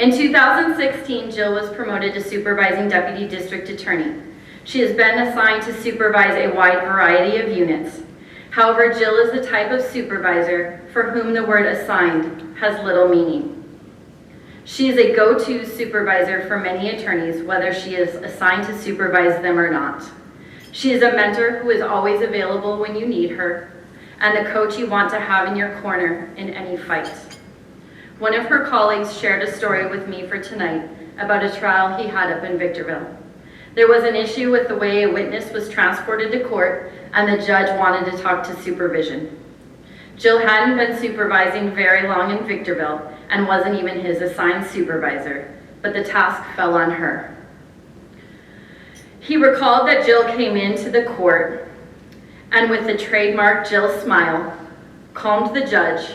In 2016, Jill was promoted to supervising deputy district attorney. She has been assigned to supervise a wide variety of units. However, Jill is the type of supervisor for whom the word assigned has little meaning. She is a go-to supervisor for many attorneys, whether she is assigned to supervise them or not. She is a mentor who is always available when you need her, and the coach you want to have in your corner in any fight. One of her colleagues shared a story with me for tonight about a trial he had up in Victorville. There was an issue with the way a witness was transported to court, and the judge wanted to talk to supervision. Jill hadn't been supervising very long in Victorville and wasn't even his assigned supervisor, but the task fell on her. He recalled that Jill came into the court and with the trademark Jill smile, calmed the judge,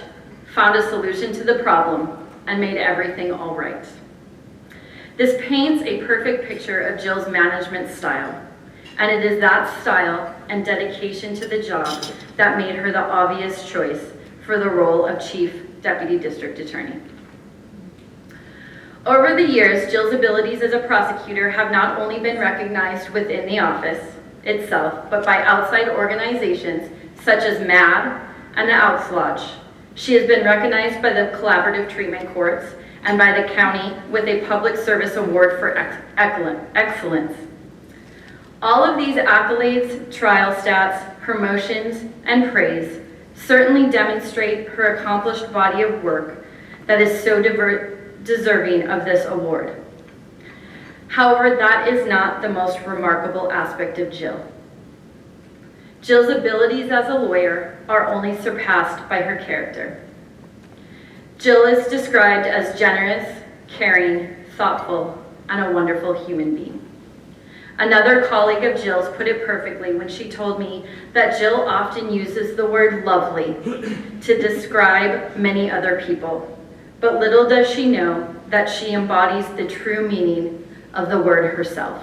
found a solution to the problem, and made everything all right. This paints a perfect picture of Jill's management style, and it is that style and dedication to the job that made her the obvious choice for the role of Chief Deputy District Attorney. Over the years, Jill's abilities as a prosecutor have not only been recognized within the office itself, but by outside organizations such as MAD and the Outs Lodge. She has been recognized by the Collaborative Treatment Courts and by the county with a Public Service Award for Excellence. All of these accolades, trial stats, promotions, and praise certainly demonstrate her accomplished body of work that is so deserving of this award. However, that is not the most remarkable aspect of Jill. Jill's abilities as a lawyer are only surpassed by her character. Jill is described as generous, caring, thoughtful, and a wonderful human being. Another colleague of Jill's put it perfectly when she told me that Jill often uses the word lovely to describe many other people, but little does she know that she embodies the true meaning of the word herself.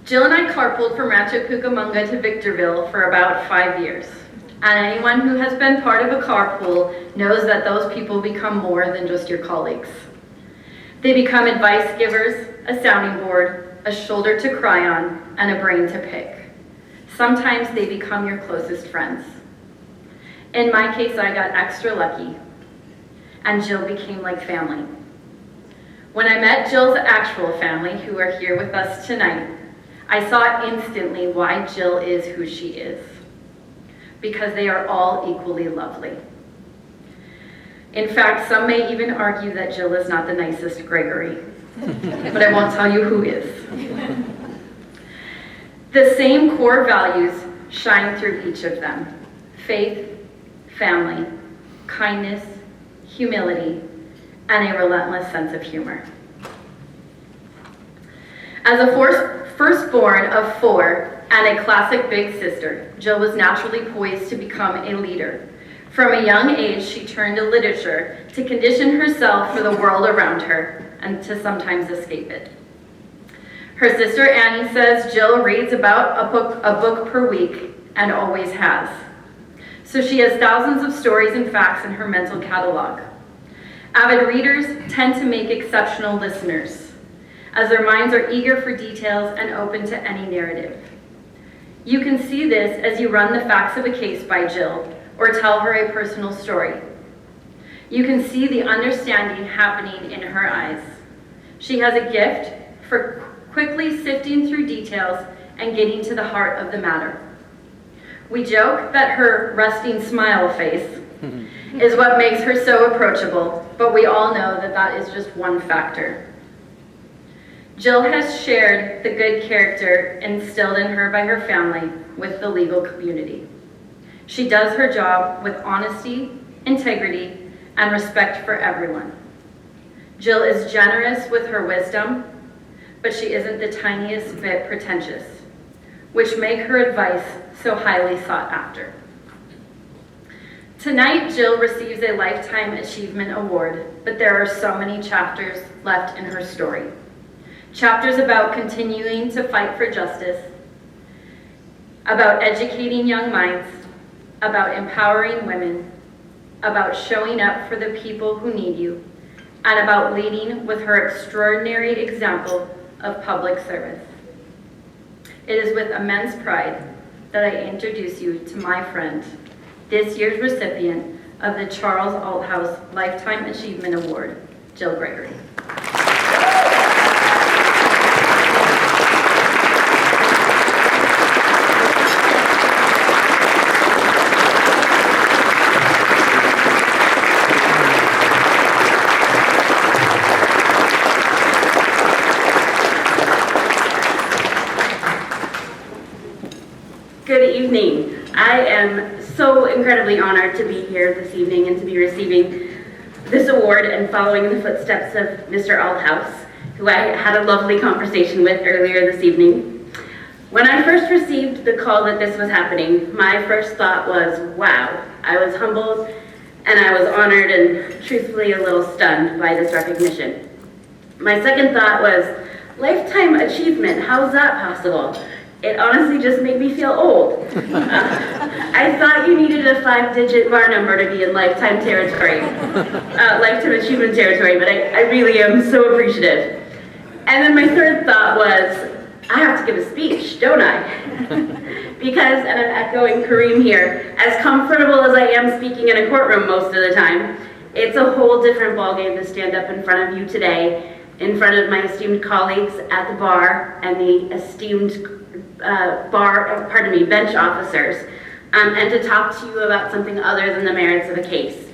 Jill and I carpooled from Rancho Cucamonga to Victorville for about 5 years. And anyone who has been part of a carpool knows that those people become more than just your colleagues. They become advice givers, a sounding board, a shoulder to cry on, and a brain to pick. Sometimes they become your closest friends. In my case, I got extra lucky, and Jill became like family. When I met Jill's actual family, who are here with us tonight, I saw instantly why Jill is who she is, because they are all equally lovely. In fact, some may even argue that Jill is not the nicest Gregory, but I won't tell you who is. The same core values shine through each of them: faith, family, kindness, humility, and a relentless sense of humor. As a firstborn of 4 and a classic big sister, Jill was naturally poised to become a leader. From a young age, she turned to literature to condition herself for the world around her and to sometimes escape it. Her sister Annie says Jill reads about a book per week and always has. So she has thousands of stories and facts in her mental catalog. Avid readers tend to make exceptional listeners, as their minds are eager for details and open to any narrative. You can see this as you run the facts of a case by Jill or tell her a personal story. You can see the understanding happening in her eyes. She has a gift for quickly sifting through details and getting to the heart of the matter. We joke that her resting smile face is what makes her so approachable, but we all know that that is just one factor. Jill has shared the good character instilled in her by her family with the legal community. She does her job with honesty, integrity, and respect for everyone. Jill is generous with her wisdom, but she isn't the tiniest bit pretentious, which make her advice so highly sought after. Tonight, Jill receives a Lifetime Achievement Award, but there are so many chapters left in her story. Chapters about continuing to fight for justice, about educating young minds, about empowering women, about showing up for the people who need you, and about leading with her extraordinary example of public service. It is with immense pride that I introduce you to my friend, this year's recipient of the Charles Althouse Lifetime Achievement Award, Jill Gregory. Good evening. I am so incredibly honored to be here this evening and to be receiving this award and following in the footsteps of Mr. Althouse, who I had a lovely conversation with earlier this evening. When I first received the call that this was happening, my first thought was, wow. I was humbled and I was honored and truthfully a little stunned by this recognition. My second thought was, lifetime achievement, how's that possible? It honestly just made me feel old. I thought you needed a 5-digit bar number to be in lifetime territory, lifetime achievement territory, but I really am so appreciative. And then my third thought was, I have to give a speech, don't I? Because, and I'm echoing Kareem here, as comfortable as I am speaking in a courtroom most of the time, it's a whole different ballgame to stand up in front of you today, in front of my esteemed colleagues at the bar and the esteemed bench officers, and to talk to you about something other than the merits of a case.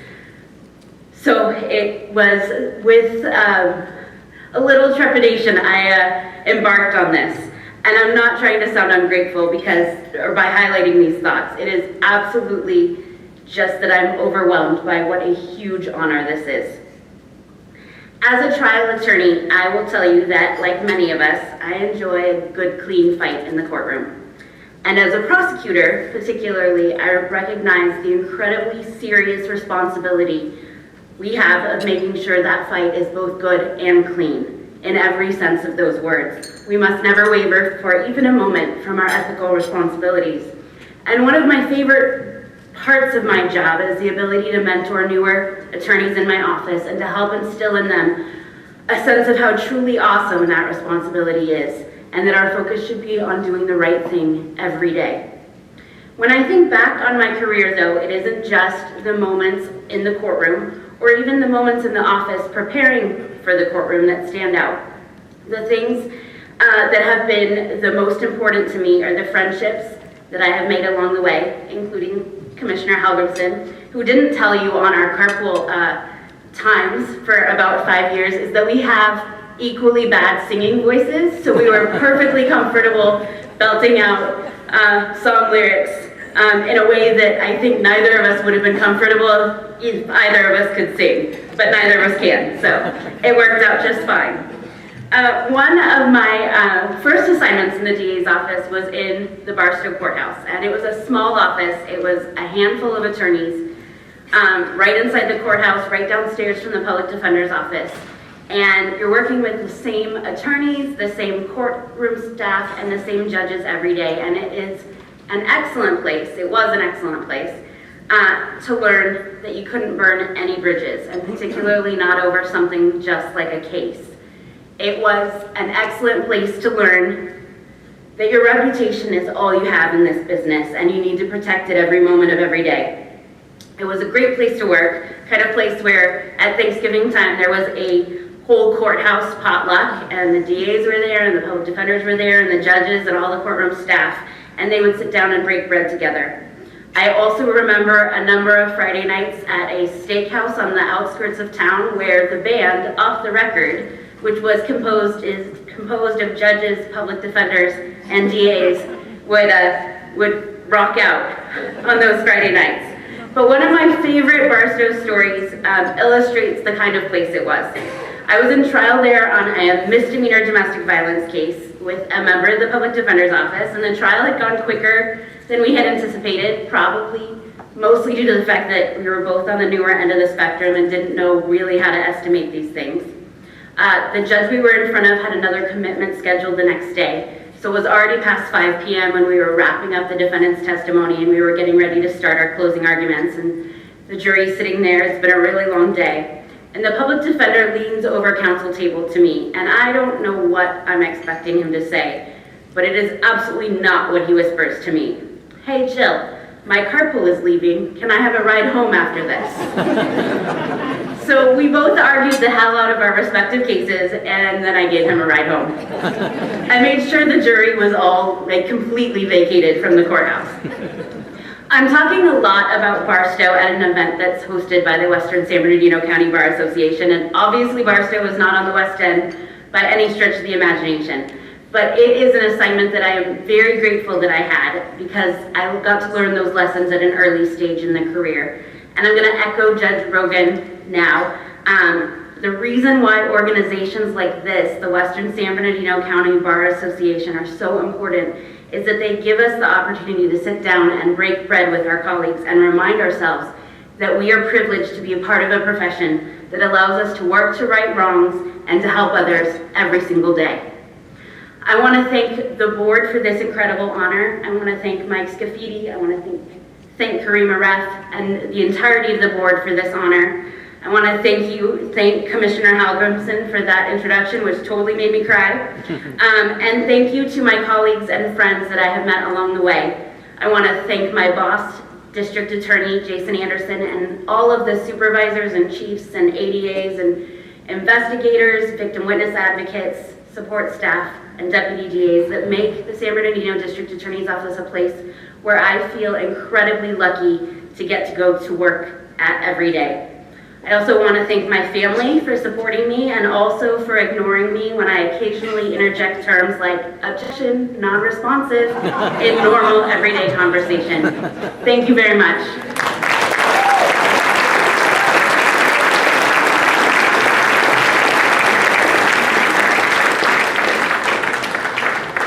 So it was with a little trepidation I embarked on this. And I'm not trying to sound ungrateful or by highlighting these thoughts. It is absolutely just that I'm overwhelmed by what a huge honor this is. As a trial attorney, I will tell you that, like many of us, I enjoy a good, clean fight in the courtroom. And as a prosecutor, particularly, I recognize the incredibly serious responsibility we have of making sure that fight is both good and clean, in every sense of those words. We must never waver for even a moment from our ethical responsibilities. And one of my favorite parts of my job is the ability to mentor newer attorneys in my office and to help instill in them a sense of how truly awesome that responsibility is, and that our focus should be on doing the right thing every day. When I think back on my career, though, it isn't just the moments in the courtroom or even the moments in the office preparing for the courtroom that stand out. The things that have been the most important to me are the friendships that I have made along the way, including Commissioner Helgerson, who didn't tell you on our carpool times for about 5 years, is that we have equally bad singing voices, so we were perfectly comfortable belting out song lyrics in a way that I think neither of us would have been comfortable if either of us could sing, but neither of us can, so it worked out just fine. One of my first assignments in the DA's office was in the Barstow Courthouse, and it was a small office. It was a handful of attorneys right inside the courthouse, right downstairs from the public defender's office. And you're working with the same attorneys, the same courtroom staff, and the same judges every day, and it is an excellent place. It was an excellent place to learn that you couldn't burn any bridges, and particularly not over something just like a case. It was an excellent place to learn that your reputation is all you have in this business, and you need to protect it every moment of every day. It was a great place to work, kind of place where at Thanksgiving time there was a whole courthouse potluck, and the DAs were there, and the public defenders were there, and the judges, and all the courtroom staff, and they would sit down and break bread together. I also remember a number of Friday nights at a steakhouse on the outskirts of town where the band, Off the Record, which was composed of judges, public defenders, and DAs, would rock out on those Friday nights. But one of my favorite Barstow stories illustrates the kind of place it was. I was in trial there on a misdemeanor domestic violence case with a member of the public defender's office, and the trial had gone quicker than we had anticipated, probably mostly due to the fact that we were both on the newer end of the spectrum and didn't know really how to estimate these things. The judge we were in front of had another commitment scheduled the next day, so it was already past 5 p.m. when we were wrapping up the defendant's testimony, and we were getting ready to start our closing arguments, and the jury's sitting there. It's been a really long day. And the public defender leans over counsel table to me, and I don't know what I'm expecting him to say, but it is absolutely not what he whispers to me. "Hey, Jill, my carpool is leaving. Can I have a ride home after this?" So we both argued the hell out of our respective cases, and then I gave him a ride home. I made sure the jury was all completely vacated from the courthouse. I'm talking a lot about Barstow at an event that's hosted by the Western San Bernardino County Bar Association, and obviously Barstow is not on the West End by any stretch of the imagination. But it is an assignment that I am very grateful that I had, because I got to learn those lessons at an early stage in the career. And I'm going to echo Judge Rogan now. The reason why organizations like this, the Western San Bernardino County Bar Association, are so important is that they give us the opportunity to sit down and break bread with our colleagues and remind ourselves that we are privileged to be a part of a profession that allows us to work to right wrongs and to help others every single day. I want to thank the board for this incredible honor. I want to thank Mike Scafiddi. I want to thank Kareem Aref and the entirety of the board for this honor. I want to thank Commissioner Helgerson for that introduction, which totally made me cry. And thank you to my colleagues and friends that I have met along the way. I want to thank my boss, District Attorney Jason Anderson, and all of the supervisors and chiefs and ADAs and investigators, victim witness advocates, support staff, and deputy DAs that make the San Bernardino District Attorney's Office a place where I feel incredibly lucky to get to go to work at every day. I also want to thank my family for supporting me and also for ignoring me when I occasionally interject terms like objection, non-responsive in normal everyday conversation. Thank you very much.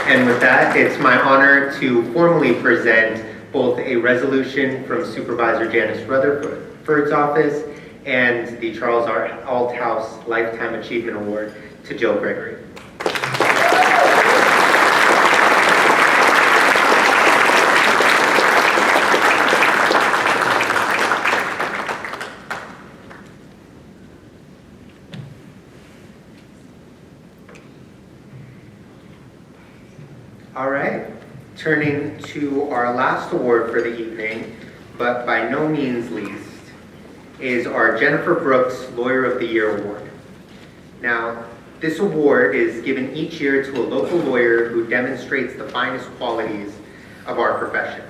And with that, it's my honor to formally present both a resolution from Supervisor Janice Rutherford's office and the Charles R. Althouse Lifetime Achievement Award to Jill Gregory. All right, turning to our last award for the evening, but by no means least, is our Jennifer Brooks Lawyer of the Year Award. Now, this award is given each year to a local lawyer who demonstrates the finest qualities of our profession.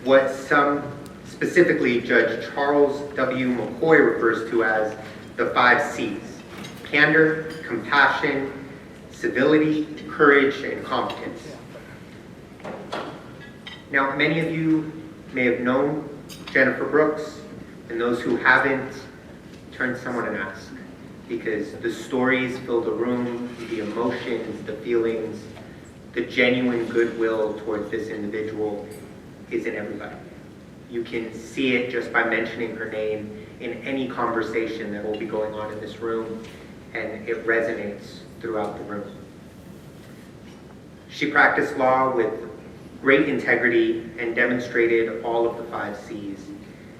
What some specifically Judge Charles W. McCoy refers to as the 5 C's: candor, compassion, civility, courage, and competence. Now, many of you may have known Jennifer Brooks, and those who haven't, turn to someone and ask, because the stories fill the room, the emotions, the feelings, the genuine goodwill towards this individual is in everybody. You can see it just by mentioning her name in any conversation that will be going on in this room, and it resonates throughout the room. She practiced law with great integrity and demonstrated all of the 5 C's.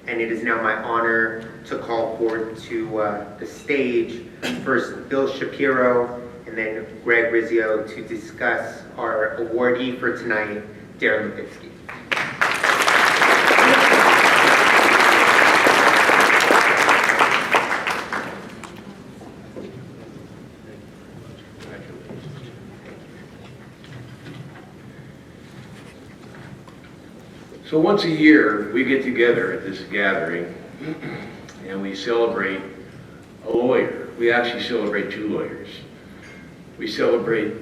And it is now my honor to call forward to the stage first Bill Shapiro and then Greg Rizzio to discuss our awardee for tonight, Daren Lipinsky. So once a year, we get together at this gathering and we celebrate a lawyer. We actually celebrate 2 lawyers. We celebrate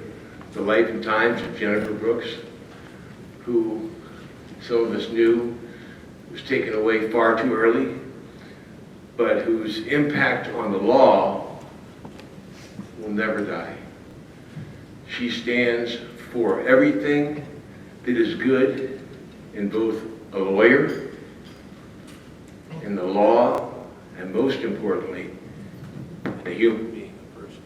the life and times of Jennifer Brooks, who some of us knew was taken away far too early, but whose impact on the law will never die. She stands for everything that is good in both a lawyer, in the law, and most importantly, a human being, a person.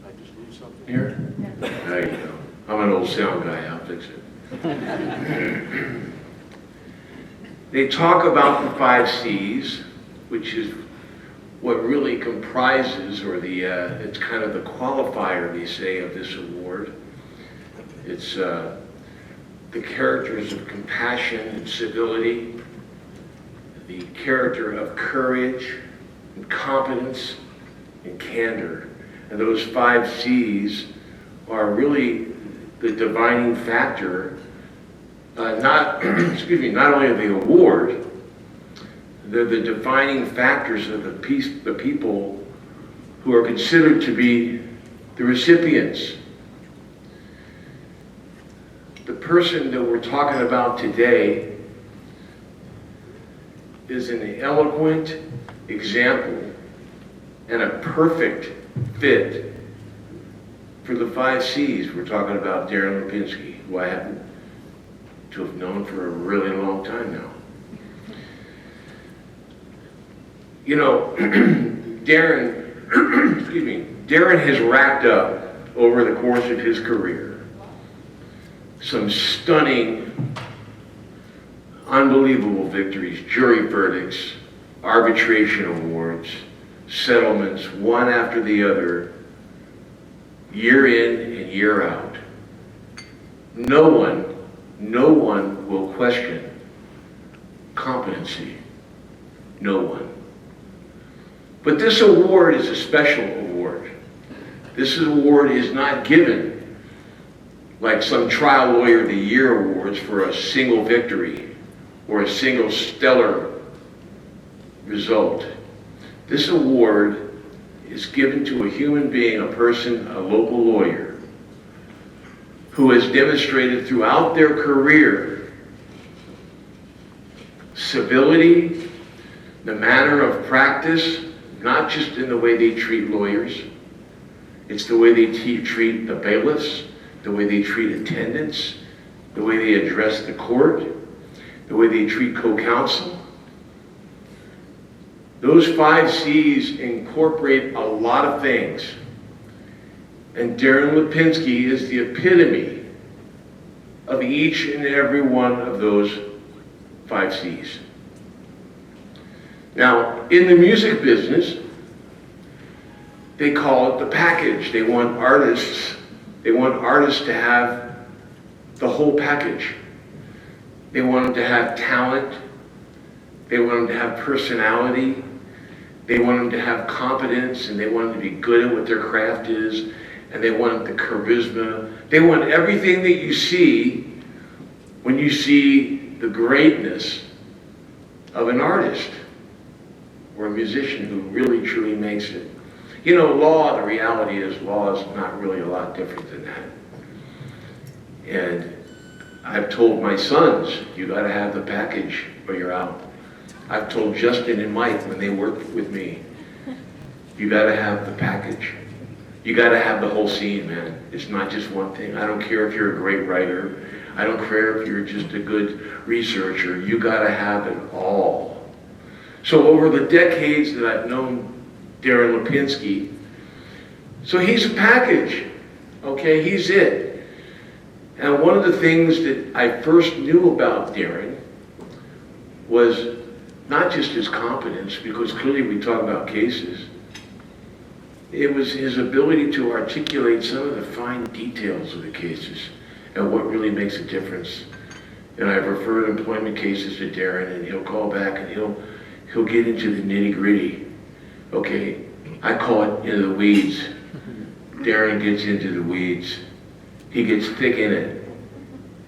I just lose something here? There you go. I'm an old sound guy, I'll fix it. They talk about the 5 C's, which is what really comprises, or it's kind of the qualifier, they say, of this award. It's the characters of compassion and civility, the character of courage and competence and candor. And those 5 C's are really the defining factor, not only of the award, they're the defining factors of the people who are considered to be the recipients. The person that we're talking about today is an eloquent example and a perfect fit for the 5 C's. We're talking about Daren Lipinsky, who I happen to have known for a really long time now. You know, Daren has racked up over the course of his career some stunning, unbelievable victories, jury verdicts, arbitration awards, settlements, one after the other, year in and year out. No one will question competency. No one. But this award is a special award. This award is not given like some trial lawyer of the year awards for a single victory or a single stellar result. This award is given to a human being, a person, a local lawyer, who has demonstrated throughout their career civility, the manner of practice, not just in the way they treat lawyers, it's the way they treat the bailiffs, the way they treat attendants, the way they address the court, the way they treat co-counsel. Those 5 C's incorporate a lot of things. And Daren Lipinsky is the epitome of each and every one of those 5 C's. Now, in the music business, they call it the package. They want artists to have the whole package. They want them to have talent. They want them to have personality. They want them to have competence, and they want them to be good at what their craft is, and they want the charisma. They want everything that you see when you see the greatness of an artist or a musician who really truly makes it. You know, law, the reality is law is not really a lot different than that. And I've told my sons, you gotta have the package or you're out. I've told Justin and Mike when they worked with me, you gotta have the package. You gotta have the whole scene, man. It's not just one thing. I don't care if you're a great writer. I don't care if you're just a good researcher. You gotta have it all. So over the decades that I've known Daren Lipinsky, so he's a package, okay? He's it. And one of the things that I first knew about Daren was not just his competence, because clearly we talk about cases. It was his ability to articulate some of the fine details of the cases and what really makes a difference. And I've referred employment cases to Daren, and he'll call back and he'll get into the nitty-gritty. Okay, I call it into the weeds. Daren gets into the weeds. He gets thick in it.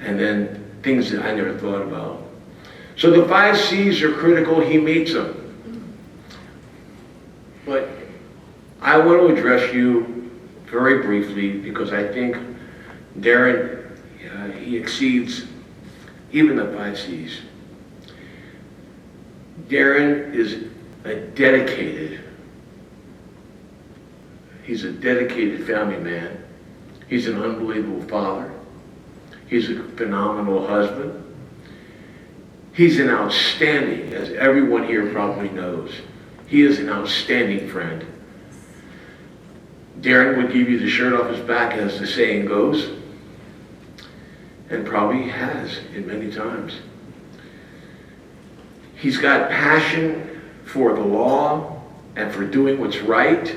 And then things that I never thought about. So the 5 C's are critical. He meets them. But I want to address you very briefly because I think Daren, he exceeds even the 5 C's. Daren is he's a dedicated family man. He's an unbelievable father. He's a phenomenal husband. He's an outstanding, as everyone here probably knows, he is an outstanding friend. Daren would give you the shirt off his back, as the saying goes, and probably has in many times. He's got passion for the law and for doing what's right,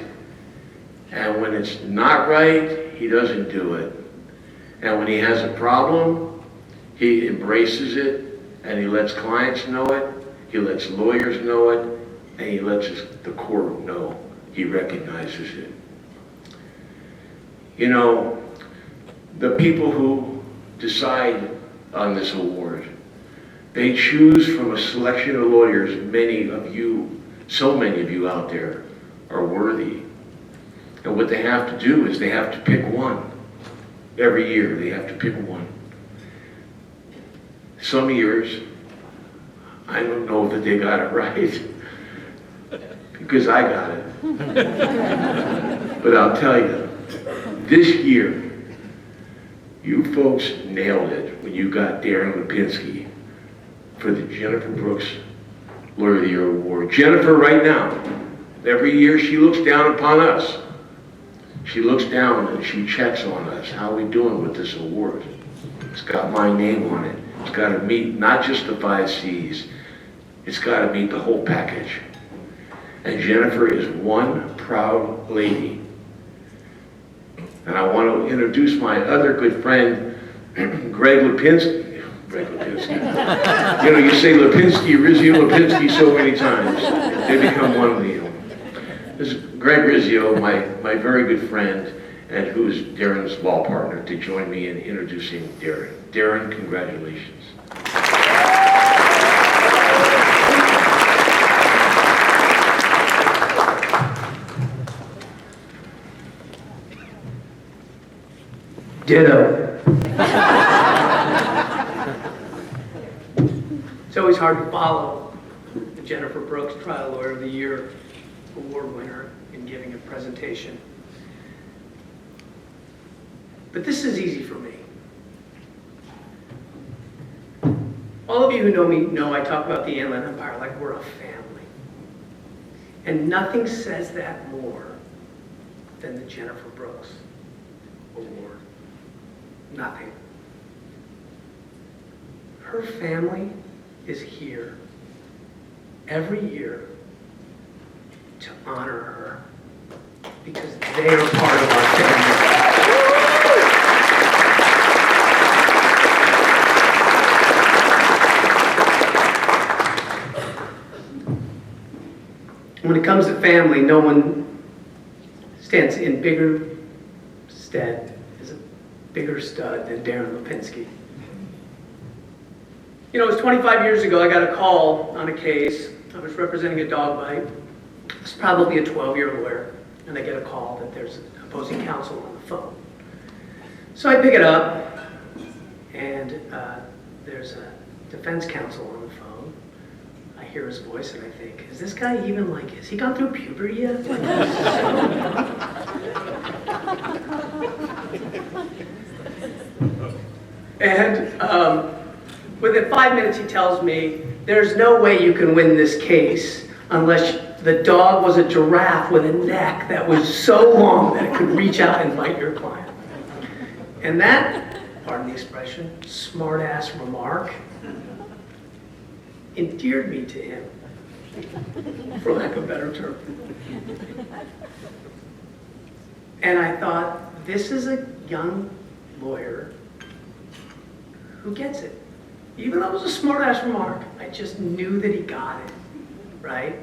and when it's not right, he doesn't do it. And when he has a problem, he embraces it, and he lets clients know it, he lets lawyers know it, and he lets the court know he recognizes it. You know, the people who decide on this award, they choose from a selection of lawyers. Many of you, so many of you out there are worthy. And what they have to do is they have to pick one. Every year they have to pick one. Some years, I don't know that they got it right, because I got it. But I'll tell you, this year, you folks nailed it when you got Daren Lipinsky for the Jennifer Brooks Lawyer of the Year Award. Jennifer, right now, every year she looks down upon us. She looks down and she checks on us. How are we doing with this award? It's got my name on it. It's got to meet not just the 5 C's. It's got to meet the whole package. And Jennifer is one proud lady. And I want to introduce my other good friend, Greg Lipinsky. Greg Lipinsky. You know, you say Lipinsky, Rizzio, Lipinsky so many times, they become one of you. This is Greg Rizzio, my very good friend, and who is Daren's law partner, to join me in introducing Daren. Daren, congratulations. Ditto. It's always hard to follow the Jennifer Brooks Trial Lawyer of the Year award winner in giving a presentation. But this is easy for me. All of you who know me know I talk about the Inland Empire like we're a family. And nothing says that more than the Jennifer Brooks Award. Nothing. Her family is here every year to honor her because they are part of our family. When it comes to family, no one stands in bigger stead, is a bigger stud than Daren Lipinsky. You know, it was 25 years ago, I got a call on a case. I was representing a dog bite. It's probably a 12-year lawyer, and I get a call that there's opposing counsel on the phone. So I pick it up, and there's a defense counsel on the phone. I hear his voice, and I think, is this guy even like, has he gone through puberty yet? And within 5 minutes, he tells me, there's no way you can win this case unless the dog was a giraffe with a neck that was so long that it could reach out and bite your client. And that, pardon the expression, smart-ass remark endeared me to him, for lack of a better term. And I thought, this is a young lawyer who gets it. Even though it was a smart-ass remark, I just knew that he got it, right?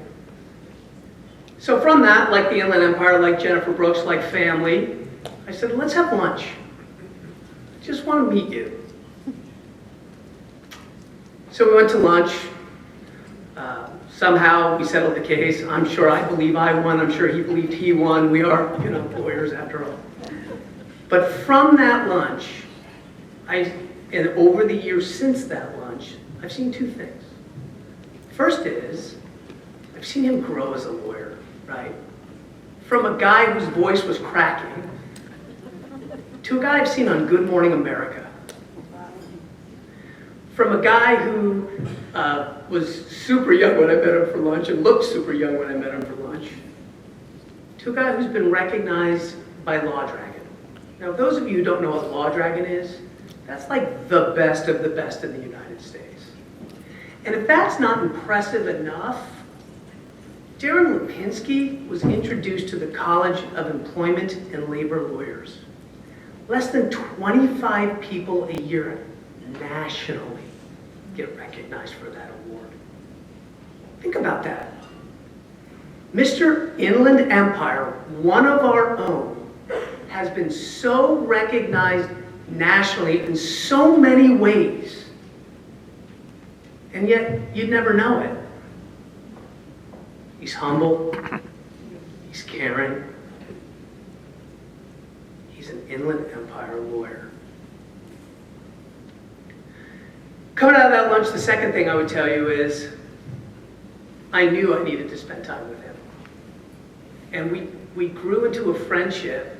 So from that, like the Inland Empire, like Jennifer Brooks, like family, I said, let's have lunch. I just want to meet you. So we went to lunch. Somehow we settled the case. I'm sure I believe I won. I'm sure he believed he won. We are, lawyers after all. But from that lunch, and over the years since that lunch, I've seen two things. First is, I've seen him grow as a lawyer, right? From a guy whose voice was cracking, to a guy I've seen on Good Morning America. From a guy who was super young when I met him for lunch and looked super young when I met him for lunch, to a guy who's been recognized by Law Dragon. Now, those of you who don't know what Law Dragon is, that's like the best of the best in the United States. And if that's not impressive enough, Daren Lipinsky was introduced to the College of Employment and Labor Lawyers. Less than 25 people a year nationally get recognized for that award. Think about that. Mr. Inland Empire, one of our own, has been so recognized nationally in so many ways, and yet you'd never know it. He's humble, he's caring, he's an Inland Empire lawyer. Coming out of that lunch, the second thing I would tell you is, I knew I needed to spend time with him. And we grew into a friendship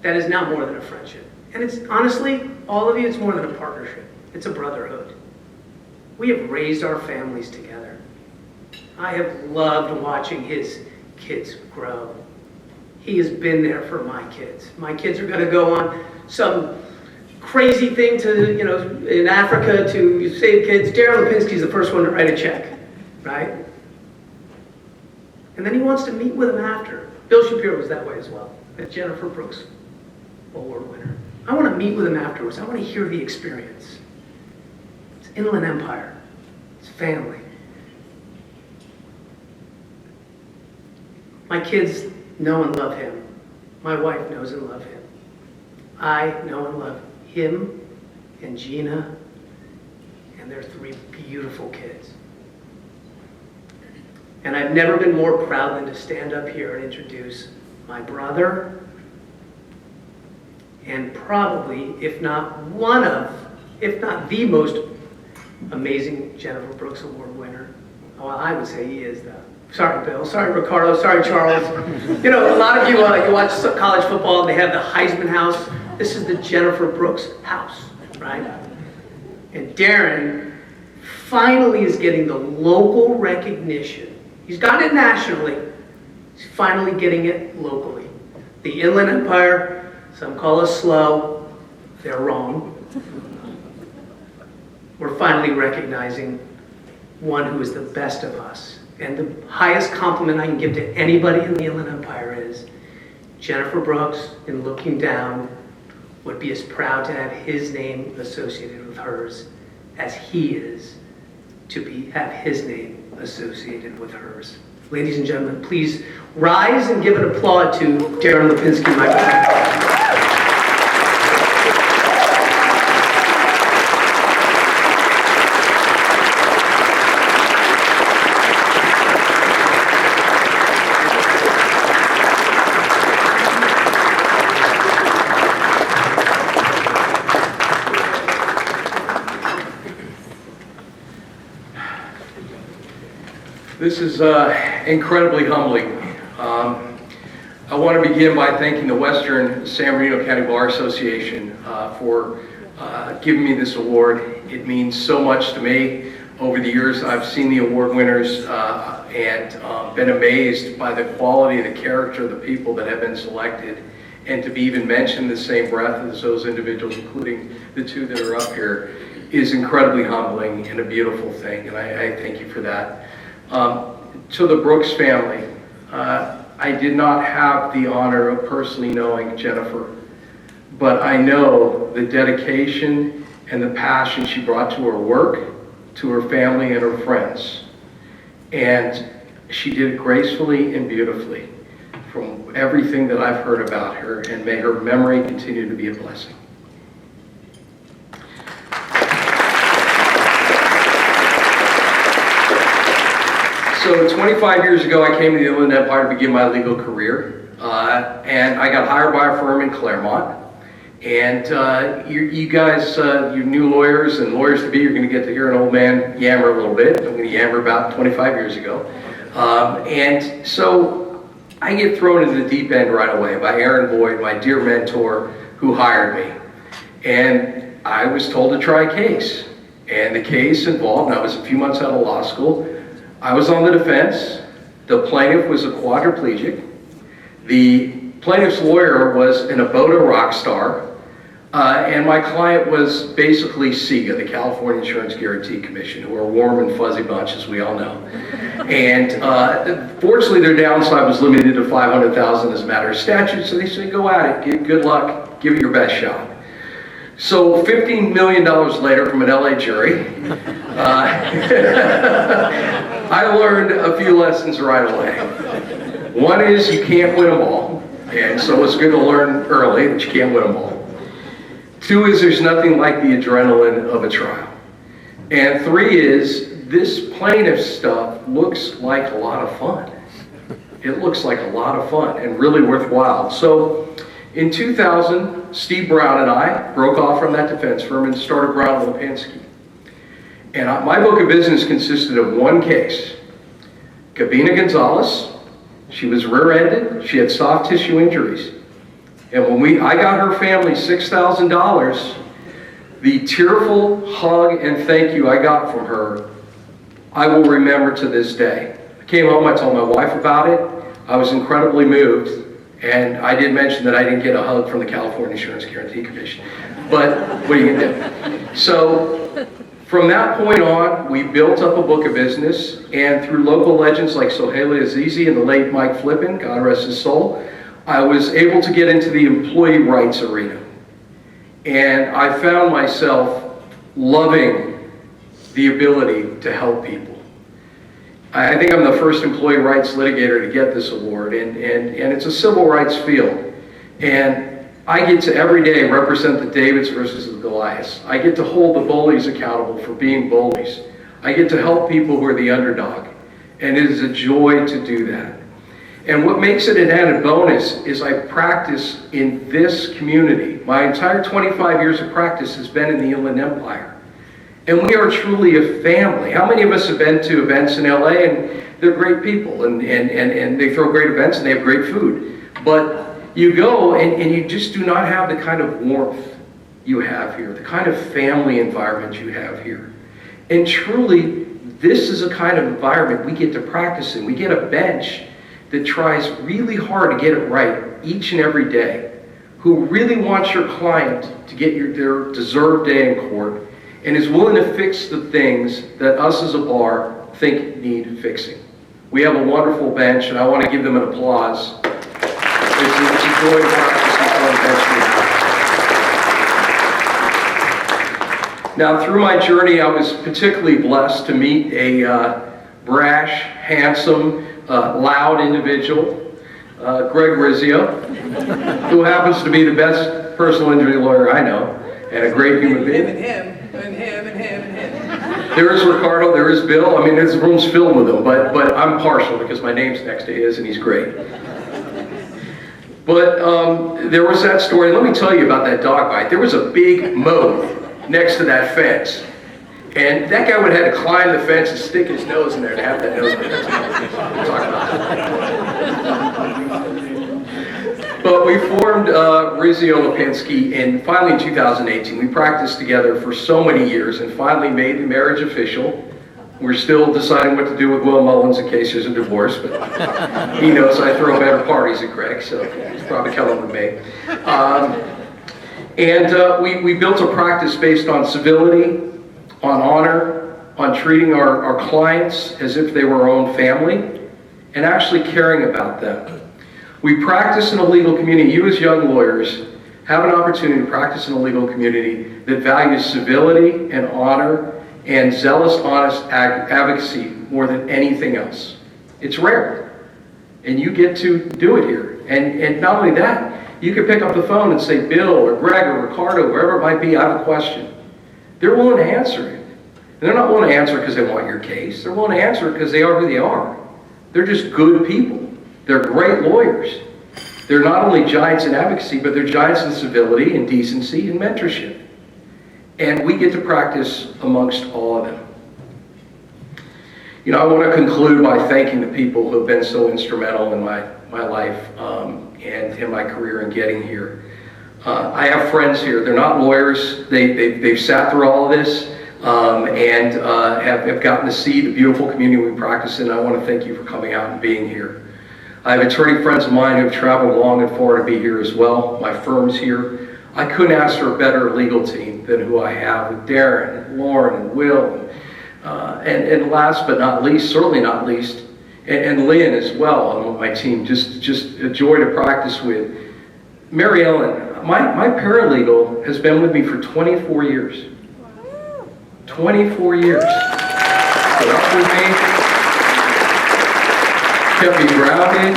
that is now more than a friendship. And it's honestly, all of you, it's more than a partnership. It's a brotherhood. We have raised our families together. I have loved watching his kids grow. He has been there for my kids. My kids are going to go on some crazy thing to, in Africa to save kids. Daren Lipinsky is the first one to write a check, right? And then he wants to meet with him after. Bill Shapiro was that way as well. That Jennifer Brooks award winner. I want to meet with him afterwards. I want to hear the experience. It's Inland Empire. It's family. My kids know and love him. My wife knows and loves him. I know and love him and Gina and their 3 beautiful kids. And I've never been more proud than to stand up here and introduce my brother, and probably, if not the most amazing Jennifer Brooks Award winner. Well, I would say he is, though. Sorry, Bill. Sorry, Ricardo. Sorry, Charles. A lot of you, you watch college football, and they have the Heisman House. This is the Jennifer Brooks house, right? And Daren finally is getting the local recognition. He's gotten it nationally. He's finally getting it locally. The Inland Empire, some call us slow. They're wrong. We're finally recognizing one who is the best of us. And the highest compliment I can give to anybody in the Inland Empire is Jennifer Brooks, in looking down, would be as proud to have his name associated with hers as he is to have his name associated with hers. Ladies and gentlemen, please rise and give an applaud to Daren Lipinsky, my friend. This is incredibly humbling. I want to begin by thanking the Western San Bernardino County Bar Association for giving me this award. It means so much to me. Over the years, I've seen the award winners and been amazed by the quality, the character of the people that have been selected. And to be even mentioned in the same breath as those individuals, including the two that are up here, is incredibly humbling and a beautiful thing. And I thank you for that. To the Brooks family, I did not have the honor of personally knowing Jennifer, but I know the dedication and the passion she brought to her work, to her family and her friends. And she did it gracefully and beautifully from everything that I've heard about her, and may her memory continue to be a blessing. So 25 years ago, I came to the Inland Empire to begin my legal career, and I got hired by a firm in Claremont. And you guys, you new lawyers and lawyers to be, you're going to get to hear an old man yammer a little bit. I'm going to yammer about 25 years ago. And so I get thrown into the deep end right away by Aaron Boyd, my dear mentor, who hired me. And I was told to try a case. And the case involved, and I was a few months out of law school, I was on the defense. The plaintiff was a quadriplegic. The plaintiff's lawyer was an Ebola rock star. And my client was basically CIGA, the California Insurance Guarantee Commission, who are a warm and fuzzy bunch, as we all know. And fortunately, their downside was limited to $500,000 as a matter of statute, so they said, go at it, good luck, give it your best shot. So $15 million later from an LA jury, I learned a few lessons right away. One is you can't win them all, and so it's good to learn early that you can't win them all. Two is there's nothing like the adrenaline of a trial. And three is this plaintiff stuff looks like a lot of fun. It looks like a lot of fun and really worthwhile. So in 2000, Steve Brown and I broke off from that defense firm and started Brown and Lipinsky. And my book of business consisted of one case. Cabina Gonzalez, she was rear-ended, she had soft tissue injuries. And when I got her family $6,000, the tearful hug and thank you I got from her, I will remember to this day. I came home, I told my wife about it, I was incredibly moved, and I did mention that I didn't get a hug from the California Insurance Guarantee Commission. But what are you gonna do? So from that point on, we built up a book of business, and through local legends like Sohaila Azizi and the late Mike Flippin, God rest his soul, I was able to get into the employee rights arena. And I found myself loving the ability to help people. I think I'm the first employee rights litigator to get this award, and it's a civil rights field. And I get to every day represent the Davids versus the Goliaths. I get to hold the bullies accountable for being bullies. I get to help people who are the underdog. And it is a joy to do that. And what makes it an added bonus is I practice in this community. My entire 25 years of practice has been in the Inland Empire. And we are truly a family. How many of us have been to events in LA and they're great people and they throw great events and they have great food. But you go and you just do not have the kind of warmth you have here, the kind of family environment you have here. And truly, this is a kind of environment we get to practice in. We get a bench that tries really hard to get it right each and every day, who really wants your client to get their deserved day in court, and is willing to fix the things that us as a bar think need fixing. We have a wonderful bench, and I want to give them an applause. It's a joy to practice this on bench we have. Now, through my journey, I was particularly blessed to meet a brash, handsome, loud individual, Gregory, who happens to be the best personal injury lawyer I know, and a great human being. And him. There is Ricardo, there is Bill. I mean, this room's filled with them, but I'm partial because my name's next to his and he's great. But there was that story. Let me tell you about that dog bite. There was a big moat next to that fence. And that guy would have had to climb the fence and stick his nose in there to have that nose ring. We'll talk about that. But we formed Rizzio Lipinsky, and finally in 2018, we practiced together for so many years and finally made the marriage official. We're still deciding what to do with Will Mullins in case there's a divorce, but he knows I throw better parties at Greg, so he's probably coming with me. We built a practice based on civility, on honor, on treating our clients as if they were our own family, and actually caring about them. We practice in a legal community. You as young lawyers have an opportunity to practice in a legal community that values civility and honor and zealous, honest advocacy more than anything else. It's rare, and you get to do it here. And not only that, you can pick up the phone and say, Bill or Greg or Ricardo, wherever it might be, I have a question. They're willing to answer it. And they're not willing to answer it because they want your case. They're willing to answer it because they are who they are. They're just good people. They're great lawyers. They're not only giants in advocacy, but they're giants in civility and decency and mentorship. And we get to practice amongst all of them. You know, I want to conclude by thanking the people who have been so instrumental in my life and in my career in getting here. I have friends here. They're not lawyers. They've sat through all of this and have gotten to see the beautiful community we practice in. I want to thank you for coming out and being here. I have attorney friends of mine who have traveled long and far to be here as well. My firm's here. I couldn't ask for a better legal team than who I have with Daren and Lauren and Will. And last but not least, certainly not least, and Lynn as well on my team, just a joy to practice with. Mary Ellen, my paralegal has been with me for 24 years. 24 years. Put up with me, kept me grounded,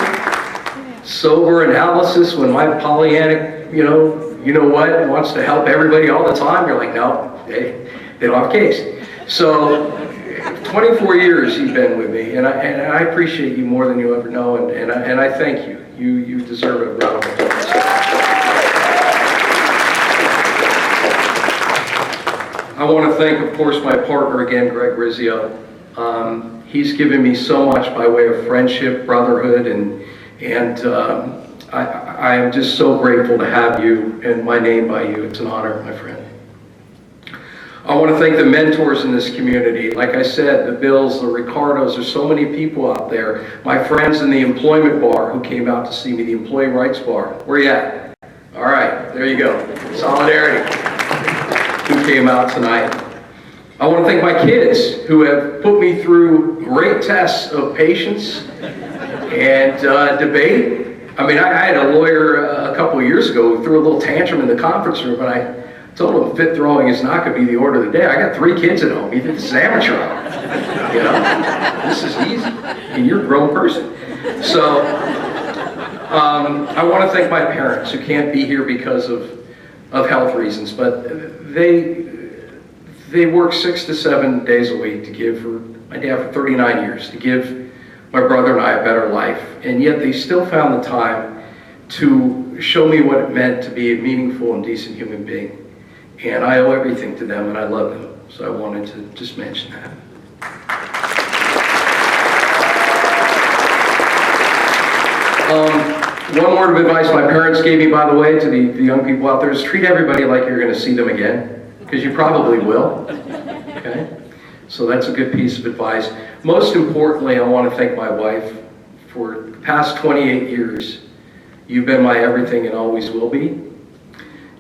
sober analysis when my Pollyanna, you know what, wants to help everybody all the time. You're like, no, they don't have a case. So 24 years you've been with me, and I appreciate you more than you ever know, and I thank you. You deserve a round of applause. I want to thank, of course, my partner again, Greg Rizzio. He's given me so much by way of friendship, brotherhood, and I am just so grateful to have you and my name by you. It's an honor, my friend. I want to thank the mentors in this community. Like I said, the Bills, the Ricardos, there's so many people out there. My friends in the employment bar who came out to see me, the employee rights bar. Where you at? All right, there you go. Solidarity. Who came out tonight. I want to thank my kids who have put me through great tests of patience and debate. I mean, I had a lawyer a couple of years ago who threw a little tantrum in the conference room, and I told him fit throwing is not going to be the order of the day. I got 3 kids at home. He did this is amateur hour. You know, this is easy, and you're a grown person. So I want to thank my parents who can't be here because of health reasons, but they work 6 to 7 days a week to give for my dad for 39 years to give my brother and I a better life, and yet they still found the time to show me what it meant to be a meaningful and decent human being. And I owe everything to them, and I love them. So I wanted to just mention that. One word of advice my parents gave me, by the way, to the young people out there is treat everybody like you're going to see them again, because you probably will. Okay? So that's a good piece of advice. Most importantly, I want to thank my wife for the past 28 years. You've been my everything and always will be.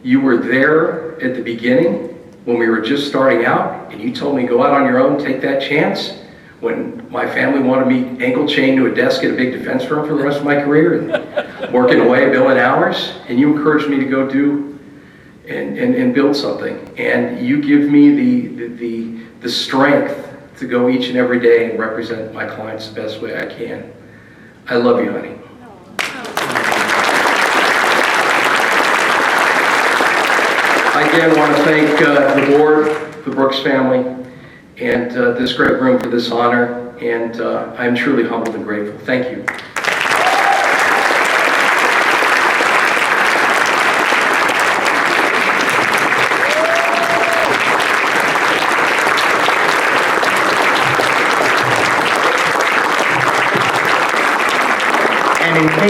You were there at the beginning when we were just starting out, and you told me go out on your own, take that chance. When my family wanted me ankle chained to a desk at a big defense firm for the rest of my career and working away, billing hours, and you encouraged me to go do and build something. And you give me the strength to go each and every day and represent my clients the best way I can. I love you, honey. I again want to thank the board, the Brooks family, and this great room for this honor, and I'm truly humbled and grateful. Thank you.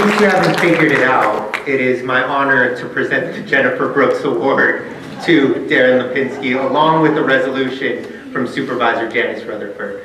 case you haven't figured it out, it is my honor to present the Jennifer Brooks Award to Daren Lipinsky, along with a resolution from Supervisor Janice Rutherford.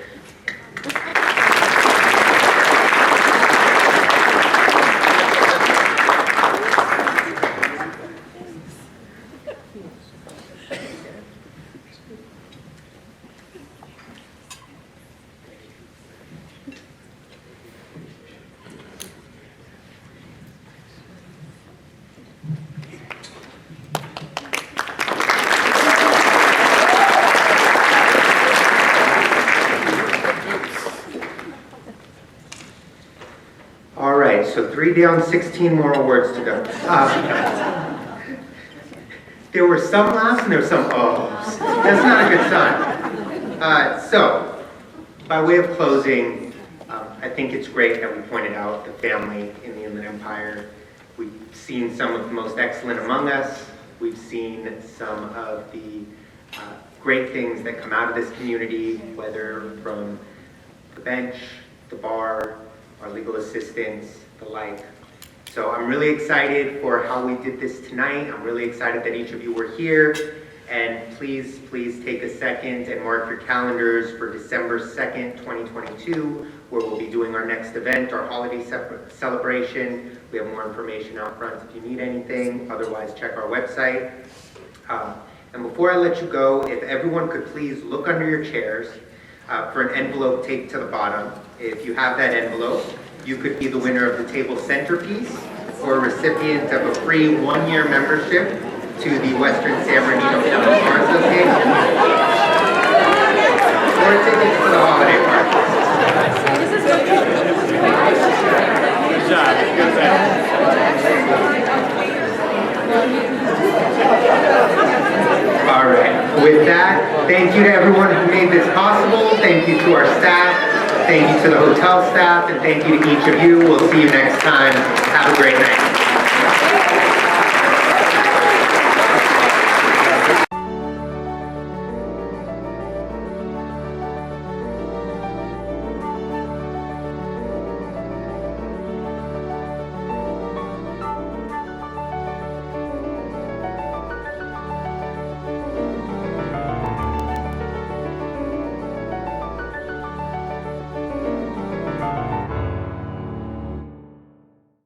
All right, so 3 down, 16 more awards to go. There were some laughs and there were some ohs. That's not a good sign. So, by way of closing, I think it's great that we pointed out the family in the Inland Empire. We've seen some of the most excellent among us. We've seen some of the great things that come out of this community, whether from the bench, the bar, our legal assistants, the like. So I'm really excited for how we did this tonight. I'm really excited that each of you were here. And please take a second and mark your calendars for December 2nd, 2022, where we'll be doing our next event, our holiday celebration. We have more information out front if you need anything. Otherwise, check our website. And before I let you go, if everyone could please look under your chairs for an envelope taped to the bottom. If you have that envelope, you could be the winner of the table centerpiece or a recipient of a free 1-year membership to the Western San Bernardino County Bar Association or tickets to the holiday party. Good job. Good job. All right. With that, thank you to everyone who made this possible. Thank you to our staff. Thank you to the hotel staff. And thank you to each of you. We'll see you next time. Have a great night.